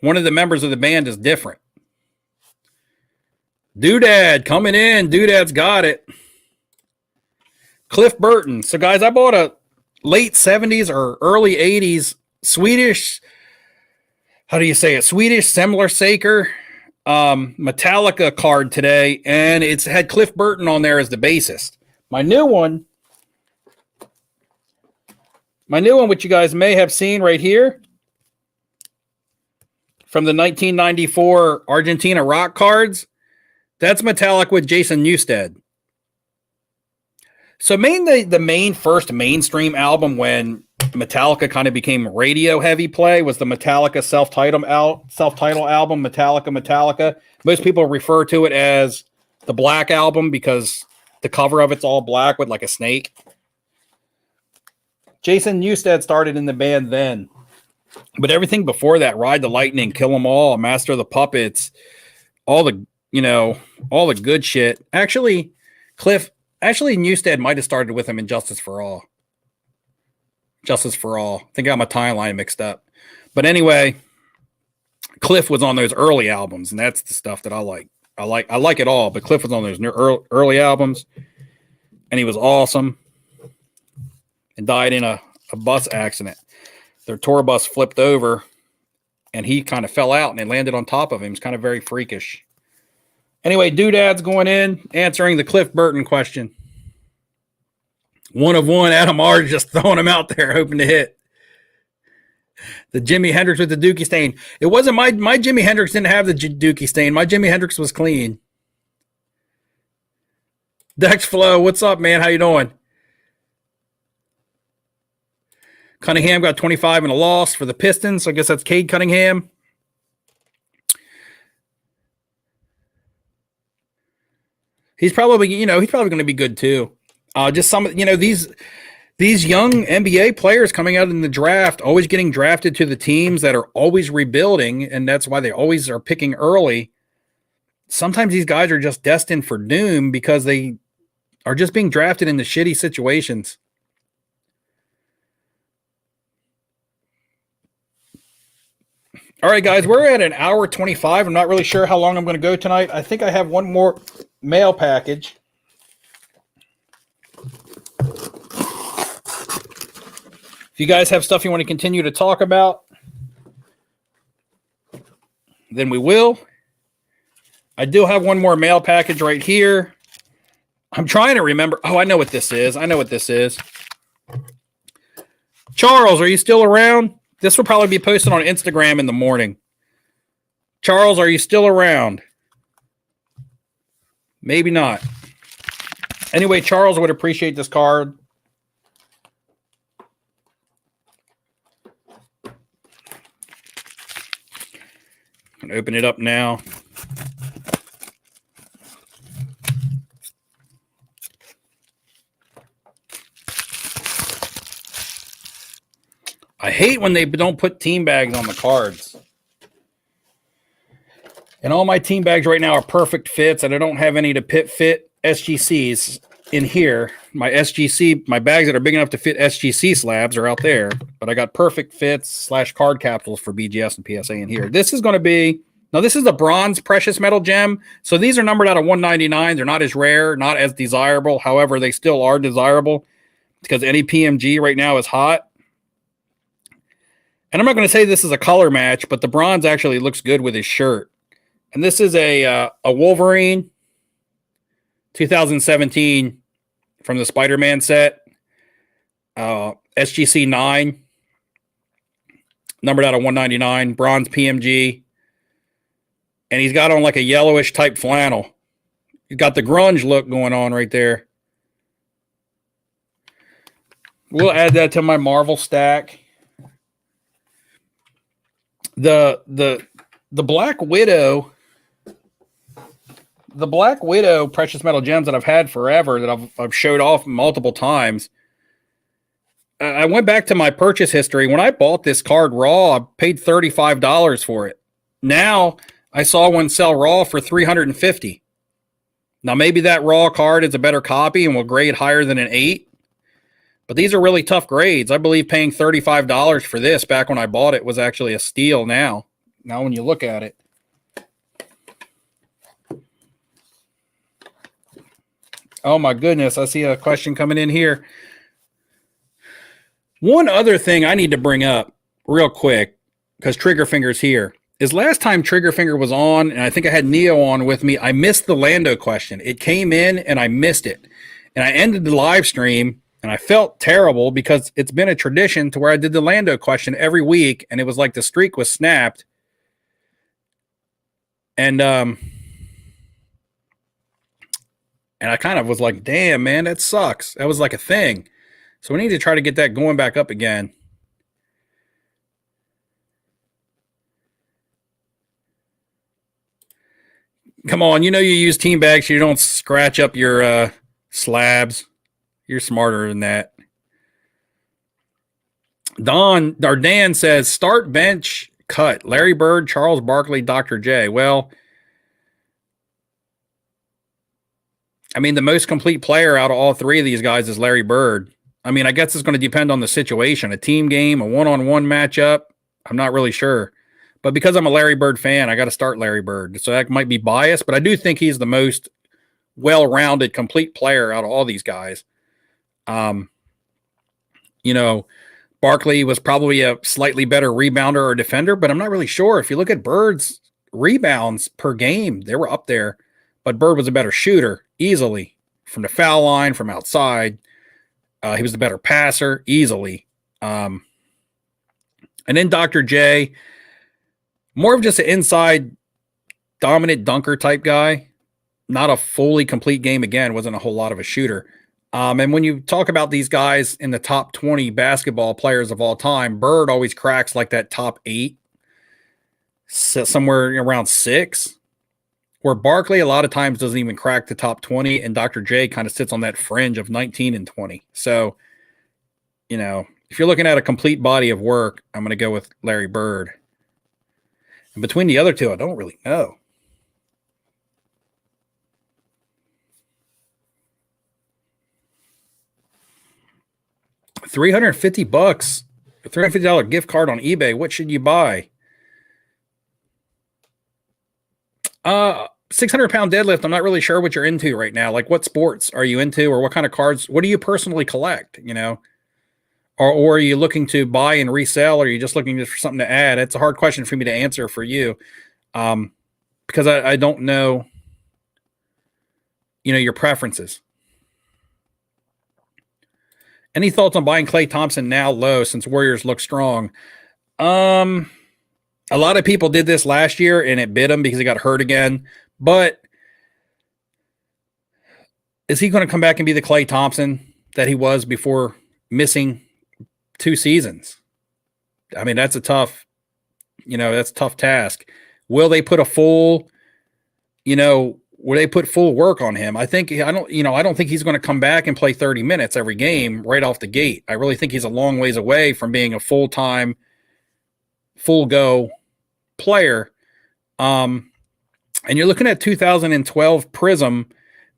one of the members of the band is different. Doodad coming in. Doodad's got it. Cliff Burton. So, guys, I bought a late 70s or early 80s Swedish, how do you say it? Swedish Semlersaker Metallica card today, and it's had Cliff Burton on there as the bassist. My new one, which you guys may have seen right here, from the 1994 Argentina rock cards, that's Metallica with Jason Newsted. So the first mainstream album when Metallica kind of became radio heavy play was the Metallica self-titled album, Metallica. Most people refer to it as the Black Album because the cover of it's all black with like a snake. Jason Newsted started in the band then. But everything before that, Ride the Lightning, Kill 'Em All, Master of the Puppets, all the good shit. Actually, Newsted might have started with him in Justice for All. I think I got my timeline mixed up. But anyway, Cliff was on those early albums, and that's the stuff that I like. I like it all, but Cliff was on those early albums, and he was awesome. And died in a bus accident. Their tour bus flipped over, and he kind of fell out, and it landed on top of him. It's kind of very freakish. Anyway, Doodad's going in, answering the Cliff Burton question. 1 of 1, Adam R. just throwing him out there, hoping to hit. The Jimi Hendrix with the Dookie stain. It wasn't my Jimi Hendrix didn't have the Dookie stain. My Jimi Hendrix was clean. Dex Flow, what's up, man? How you doing? Cunningham got 25 and a loss for the Pistons. So I guess that's Cade Cunningham. He's probably going to be good too. Just some, these young NBA players coming out in the draft, always getting drafted to the teams that are always rebuilding, and that's why they always are picking early. Sometimes these guys are just destined for doom because they are just being drafted into shitty situations. All right, guys, we're at an hour 25. I'm not really sure how long I'm going to go tonight. I think I have one more mail package. If you guys have stuff you want to continue to talk about, then we will. I do have one more mail package right here. I'm trying to remember. Oh, I know what this is. Charles, are you still around? This will probably be posted on Instagram in the morning. Charles, are you still around? Maybe not. Anyway, Charles would appreciate this card. I'm going to open it up now. I hate when they don't put team bags on the cards. And all my team bags right now are perfect fits, and I don't have any to fit SGCs in here. My bags that are big enough to fit SGC slabs are out there, but I got perfect fits / card capsules for BGS and PSA in here. This is going to be Now, this is a bronze precious metal gem. So these are numbered out of 199. They're not as rare, not as desirable. However, they still are desirable because any PMG right now is hot. And I'm not going to say this is a color match, but the bronze actually looks good with his shirt. And this is a Wolverine 2017 from the Spider-Man set. SGC 9. Numbered out of 199. Bronze PMG. And he's got on like a yellowish type flannel. He's got the grunge look going on right there. We'll add that to my Marvel stack. The Black Widow, precious metal gems that I've had forever, that I've showed off multiple times. I went back to my purchase history. When I bought this card raw, I paid $35 for it. Now I saw one sell raw for $350. Now maybe that raw card is a better copy and will grade higher than an 8. But these are really tough grades. I believe paying $35 for this back when I bought it was actually a steal now. Now when you look at it. Oh my goodness, I see a question coming in here. One other thing I need to bring up real quick, because Triggerfinger's here, is last time Triggerfinger was on, and I think I had Neo on with me, I missed the Lando question. It came in and I missed it. And I ended the live stream. And I felt terrible because it's been a tradition to where I did the Lando question every week, and it was like the streak was snapped. And I kind of was like, damn, man, that sucks. That was like a thing. So we need to try to get that going back up again. Come on, you know you use team bags so you don't scratch up your slabs. You're smarter than that. Dan says, start, bench, cut. Larry Bird, Charles Barkley, Dr. J. Well, I mean, the most complete player out of all three of these guys is Larry Bird. I mean, I guess it's going to depend on the situation. A team game, a one-on-one matchup, I'm not really sure. But because I'm a Larry Bird fan, I got to start Larry Bird. So that might be biased, but I do think he's the most well-rounded, complete player out of all these guys. You know, Barkley was probably a slightly better rebounder or defender, but I'm not really sure. If you look at Bird's rebounds per game, they were up there, but Bird was a better shooter easily from the foul line, from outside. He was the better passer easily. And then Dr. J, more of just an inside dominant dunker type guy, not a fully complete game. Again, wasn't a whole lot of a shooter. And when you talk about these guys in the top 20 basketball players of all time, Bird always cracks like that top 8, somewhere around 6, where Barkley a lot of times doesn't even crack the top 20, and Dr. J kind of sits on that fringe of 19 and 20. So, you know, if you're looking at a complete body of work, I'm going to go with Larry Bird. And between the other two, I don't really know. $350, a $350 gift card on eBay. What should you buy? 600-pound deadlift. I'm not really sure what you're into right now. Like, what sports are you into, or what kind of cards? What do you personally collect? You know, or are you looking to buy and resell, or are you just looking just for something to add? It's a hard question for me to answer for you, because I don't know, you know, your preferences. Any thoughts on buying Klay Thompson now low since Warriors look strong? A lot of people did this last year and it bit him because he got hurt again. But is he going to come back and be the Klay Thompson that he was before missing 2 seasons? I mean, that's a tough task. Will they put a full, will they put full work on him? I don't think he's going to come back and play 30 minutes every game right off the gate. I really think he's a long ways away from being a full-time, full-go player. And you're looking at 2012 Prism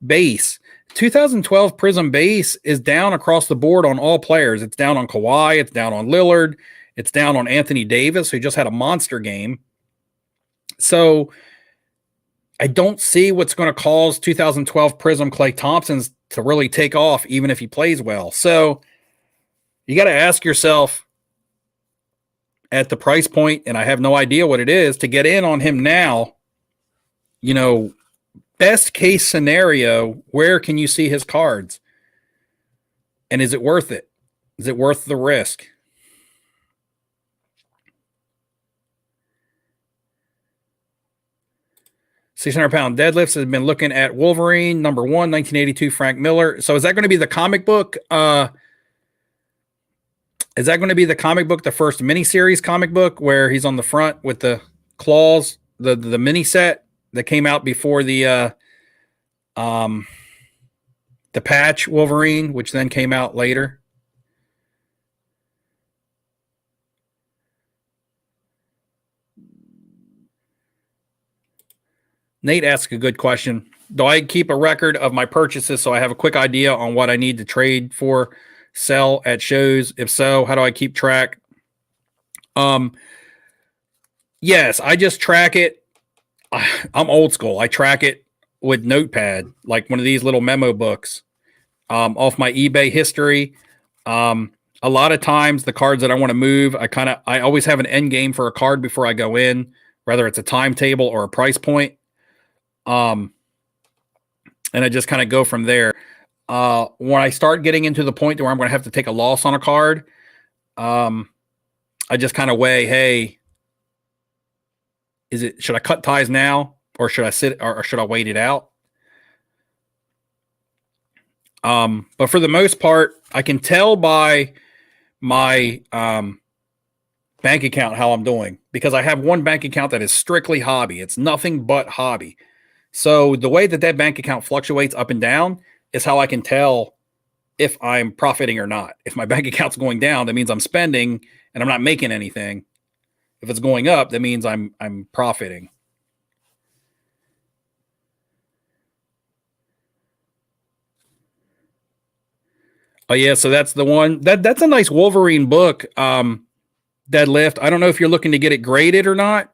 base. 2012 Prism base is down across the board on all players. It's down on Kawhi. It's down on Lillard. It's down on Anthony Davis, who just had a monster game. So I don't see what's going to cause 2012 Prism Klay Thompson's to really take off, even if he plays well. So you got to ask yourself at the price point, and I have no idea what it is, to get in on him now. You know, best case scenario, where can you see his cards? And is it worth it? Is it worth the risk? £600 deadlifts has been looking at Wolverine, number 1, 1982, Frank Miller. So is that going to be the comic book? Is that going to be the comic book, the first miniseries comic book where he's on the front with the claws, the mini set that came out before the patch Wolverine, which then came out later? Nate asked a good question. Do I keep a record of my purchases so I have a quick idea on what I need to trade for, sell at shows? If so, how do I keep track? Yes, I just track it. I'm old school. I track it with Notepad, like one of these little memo books, off my eBay history. A lot of times the cards that I want to move, I always have an end game for a card before I go in, whether it's a timetable or a price point. And I just kind of go from there. When I start getting into the point where I'm going to have to take a loss on a card, I just kind of weigh, hey, should I cut ties now, or should I sit, or should I wait it out? But for the most part, I can tell by my bank account how I'm doing, because I have one bank account that is strictly hobby. It's nothing but hobby. So the way that bank account fluctuates up and down is how I can tell if I'm profiting or not. If my bank account's going down, that means I'm spending and I'm not making anything. If it's going up, that means I'm profiting. Oh yeah, so that's the one. That's a nice Wolverine book, Deadlift. I don't know if you're looking to get it graded or not.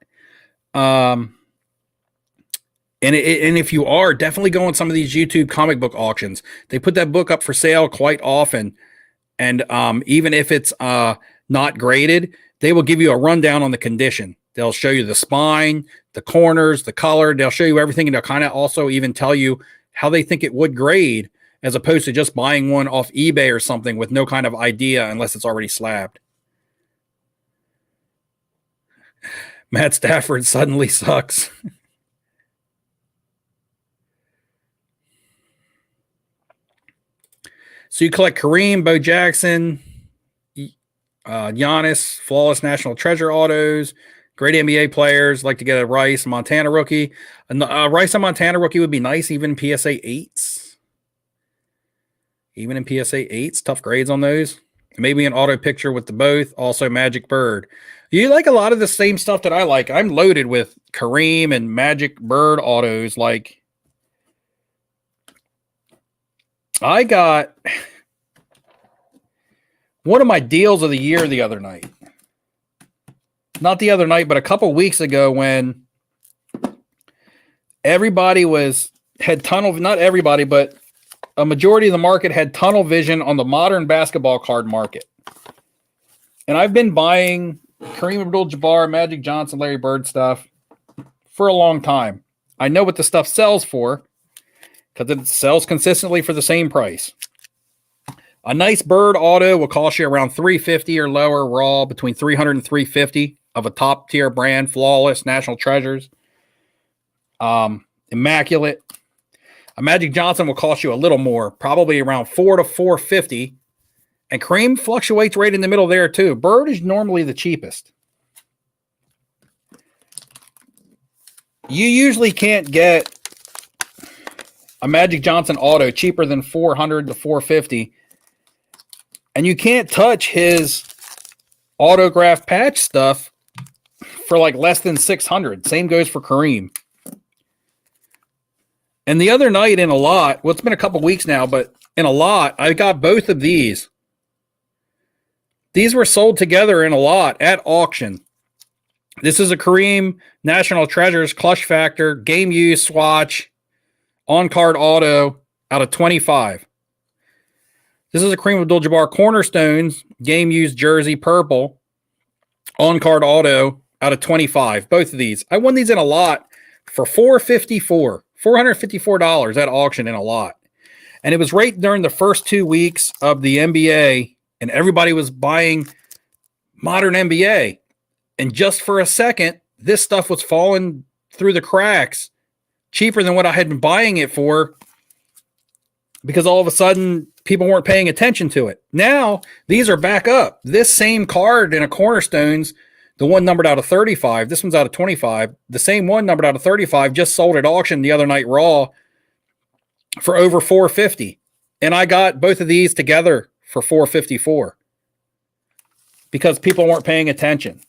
And if you are, definitely go on some of these YouTube comic book auctions. They put that book up for sale quite often. And even if it's not graded, they will give you a rundown on the condition. They'll show you the spine, the corners, the color. They'll show you everything. And they'll kind of also even tell you how they think it would grade, as opposed to just buying one off eBay or something with no kind of idea unless it's already slabbed. Matt Stafford suddenly sucks. So you collect Kareem, Bo Jackson, Giannis, flawless national treasure autos, great NBA players. Like to get a Rice, Montana rookie. Rice and Montana rookie would be nice, even PSA 8s. Even in PSA 8s, tough grades on those. Maybe an auto picture with the both. Also Magic Bird. You like a lot of the same stuff that I like. I'm loaded with Kareem and Magic Bird autos. Like, I got one of my deals of the year the other night. Not the other night, but a couple weeks ago, when everybody had tunnel, not everybody, but a majority of the market had tunnel vision on the modern basketball card market. And I've been buying Kareem Abdul-Jabbar, Magic Johnson, Larry Bird stuff for a long time. I know what the stuff sells for, because it sells consistently for the same price. A nice Bird auto will cost you around $350 or lower raw, between $300 and $350 of a top tier brand, flawless, national treasures, immaculate. A Magic Johnson will cost you a little more, probably around $400 to $450, and Kareem fluctuates right in the middle there too. Bird is normally the cheapest. You usually can't get a Magic Johnson auto cheaper than $400 to $450. And you can't touch his autograph patch stuff for like less than $600. Same goes for Kareem. And the other night in a lot, well, it's been a couple weeks now, but in a lot, I got both of these. These were sold together in a lot at auction. This is a Kareem National Treasures Clutch Factor Game Use Swatch on card auto out of 25. This is a Kareem Abdul-Jabbar Cornerstones Game Use Jersey Purple on card auto out of 25. Both of these. I won these in a lot for $454 at auction in a lot. And it was right during the first 2 weeks of the NBA, and everybody was buying modern NBA. And just for a second, this stuff was falling through the cracks, cheaper than what I had been buying it for, because all of a sudden people weren't paying attention to it. Now these are back up. This same card in a Cornerstones, the one numbered out of 35, this one's out of 25. The same one numbered out of 35 just sold at auction the other night raw for over $450. And I got both of these together for $454 because people weren't paying attention.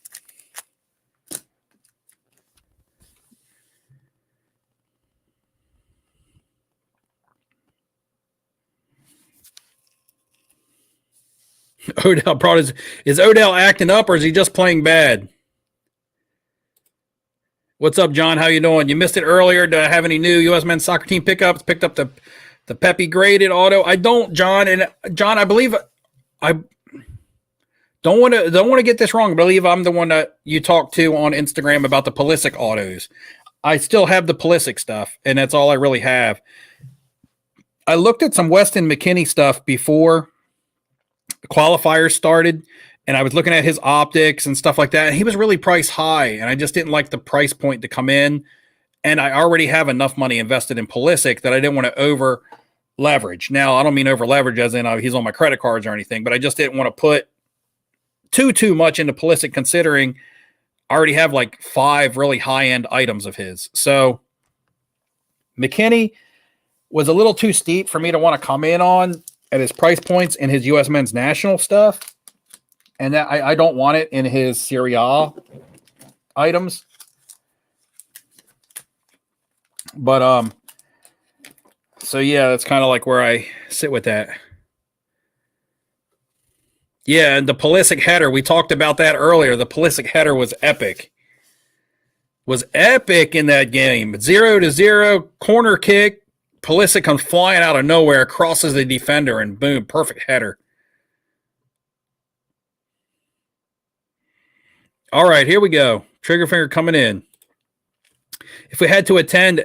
Odell brought is Odell acting up, or is he just playing bad? What's up, John? How you doing? You missed it earlier. Do I have any new U.S. men's soccer team pickups? Picked up the Pepe graded auto. I don't, John. And John, I believe I don't want to get this wrong. I believe I'm the one that you talked to on Instagram about the Pulisic autos. I still have the Pulisic stuff, and that's all I really have. I looked at some Weston McKennie stuff before the qualifiers started, and I was looking at his optics and stuff like that. And he was really priced high, and I just didn't like the price point to come in. And I already have enough money invested in Pulisic that I didn't want to over leverage. Now, I don't mean over leverage as in he's on my credit cards or anything, but I just didn't want to put too much into Pulisic, considering I already have like 5 really high-end items of his. So McKinney was a little too steep for me to want to come in on at his price points in his U.S. men's national stuff. And that I don't want it in his Serie A items. But, so yeah, that's kind of like where I sit with that. Yeah, and the Pulisic header, we talked about that earlier. The Pulisic header was epic. Was epic in that game. 0-0, corner kick. Pulisic comes flying out of nowhere, crosses the defender, and boom, perfect header. All right, here we go. Trigger finger coming in. If I had to attend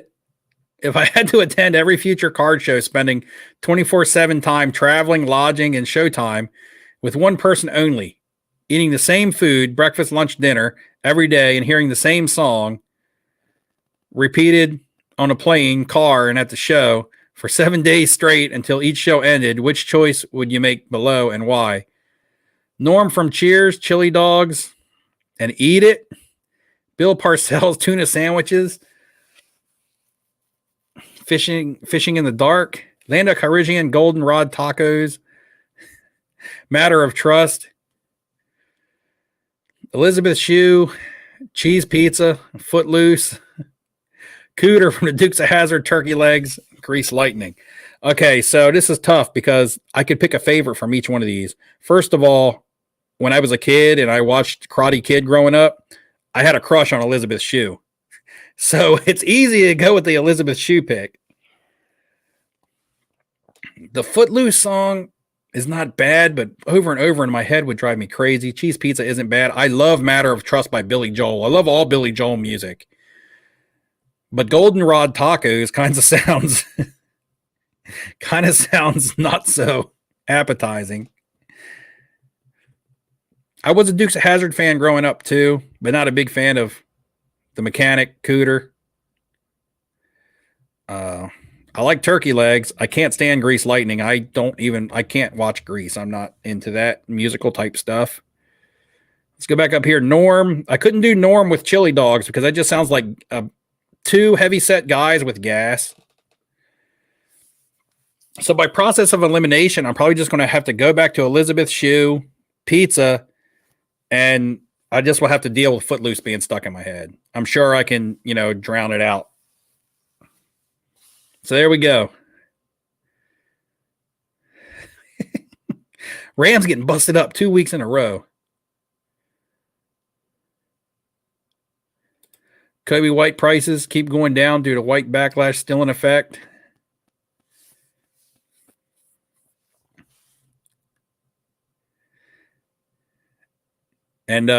every future card show, spending 24/7 time traveling, lodging, and showtime with one person only, eating the same food, breakfast, lunch, dinner, every day, and hearing the same song repeated on a plane, car, and at the show for 7 days straight until each show ended, which choice would you make below and why? Norm from Cheers, chili dogs, and eat it. Bill Parcells, tuna sandwiches. Fishing in the dark. Lando Calrissian, goldenrod tacos. Matter of trust. Elizabeth Shue, cheese pizza, Footloose. Cooter from the Dukes of Hazzard, turkey legs, grease lightning. Okay, so this is tough because I could pick a favorite from each one of these. First of all, when I was a kid and I watched Karate Kid growing up, I had a crush on Elizabeth Shue. So it's easy to go with the Elizabeth Shue pick. The Footloose song is not bad, but over and over in my head would drive me crazy. Cheese Pizza isn't bad. I love Matter of Trust by Billy Joel. I love all Billy Joel music. But Goldenrod Tacos kind of sounds not so appetizing. I was a Dukes of Hazzard fan growing up too, but not a big fan of the Mechanic, Cooter. I like turkey legs. I can't stand Grease Lightning. I can't watch Grease. I'm not into that musical type stuff. Let's go back up here. Norm. I couldn't do Norm with chili dogs because that just sounds like two heavy-set guys with gas. So by process of elimination, I'm probably just going to have to go back to Elizabeth Shue, pizza, and I just will have to deal with Footloose being stuck in my head. I'm sure I can, drown it out. So there we go. Rams getting busted up 2 weeks in a row. Kobe White prices keep going down due to white backlash still in effect. And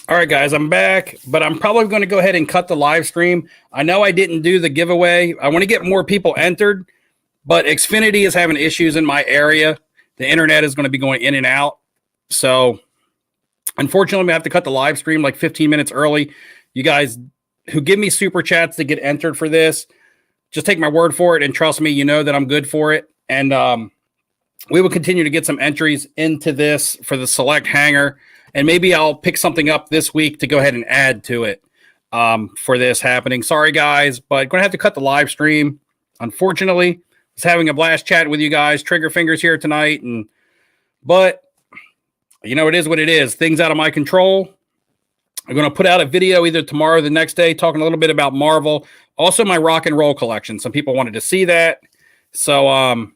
All right, guys, I'm back, but I'm probably going to go ahead and cut the live stream. I know I didn't do the giveaway. I want to get more people entered, but Xfinity is having issues in my area. The internet is going to be going in and out. So, unfortunately, I'm going to have to cut the live stream like 15 minutes early. You guys who give me super chats to get entered for this, just take my word for it and trust me, you know that I'm good for it. And we will continue to get some entries into this for the select hanger. And maybe I'll pick something up this week to go ahead and add to it for this happening. Sorry, guys, but going to have to cut the live stream. Unfortunately, I was having a blast chatting with you guys. Trigger fingers here tonight. But, you know, it is what it is. Things out of my control. I'm going to put out a video either tomorrow or the next day talking a little bit about Marvel. Also, my rock and roll collection. Some people wanted to see that. So,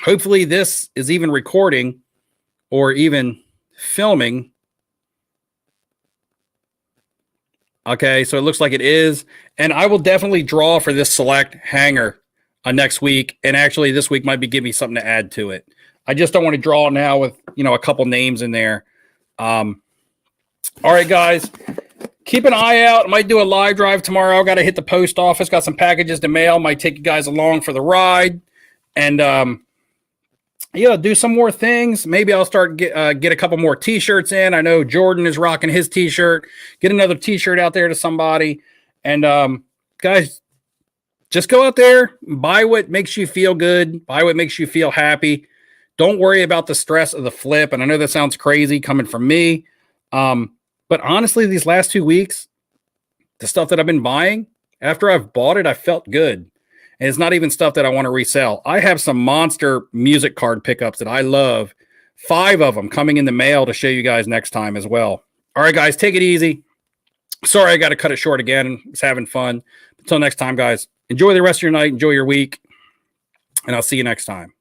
hopefully this is even recording or even filming. Okay, so it looks like it is. And I will definitely draw for this select hanger next week. And actually, this week might be giving me something to add to it. I just don't want to draw now with, you know, a couple names in there. All right, guys, keep an eye out. I might do a live drive tomorrow. Got to hit the post office. Got some packages to mail. Might take you guys along for the ride. And, yeah, do some more things. Maybe I'll start get a couple more T-shirts in. I know Jordan is rocking his T-shirt. Get another T-shirt out there to somebody. And guys, just go out there, buy what makes you feel good, buy what makes you feel happy. Don't worry about the stress of the flip. And I know that sounds crazy coming from me, but honestly, these last 2 weeks, the stuff that I've been buying, after I've bought it, I felt good. And it's not even stuff that I want to resell. I have some monster music card pickups that I love. 5 of them coming in the mail to show you guys next time as well. All right, guys, take it easy. Sorry, I got to cut it short again. It's having fun. Until next time, guys, enjoy the rest of your night. Enjoy your week. And I'll see you next time.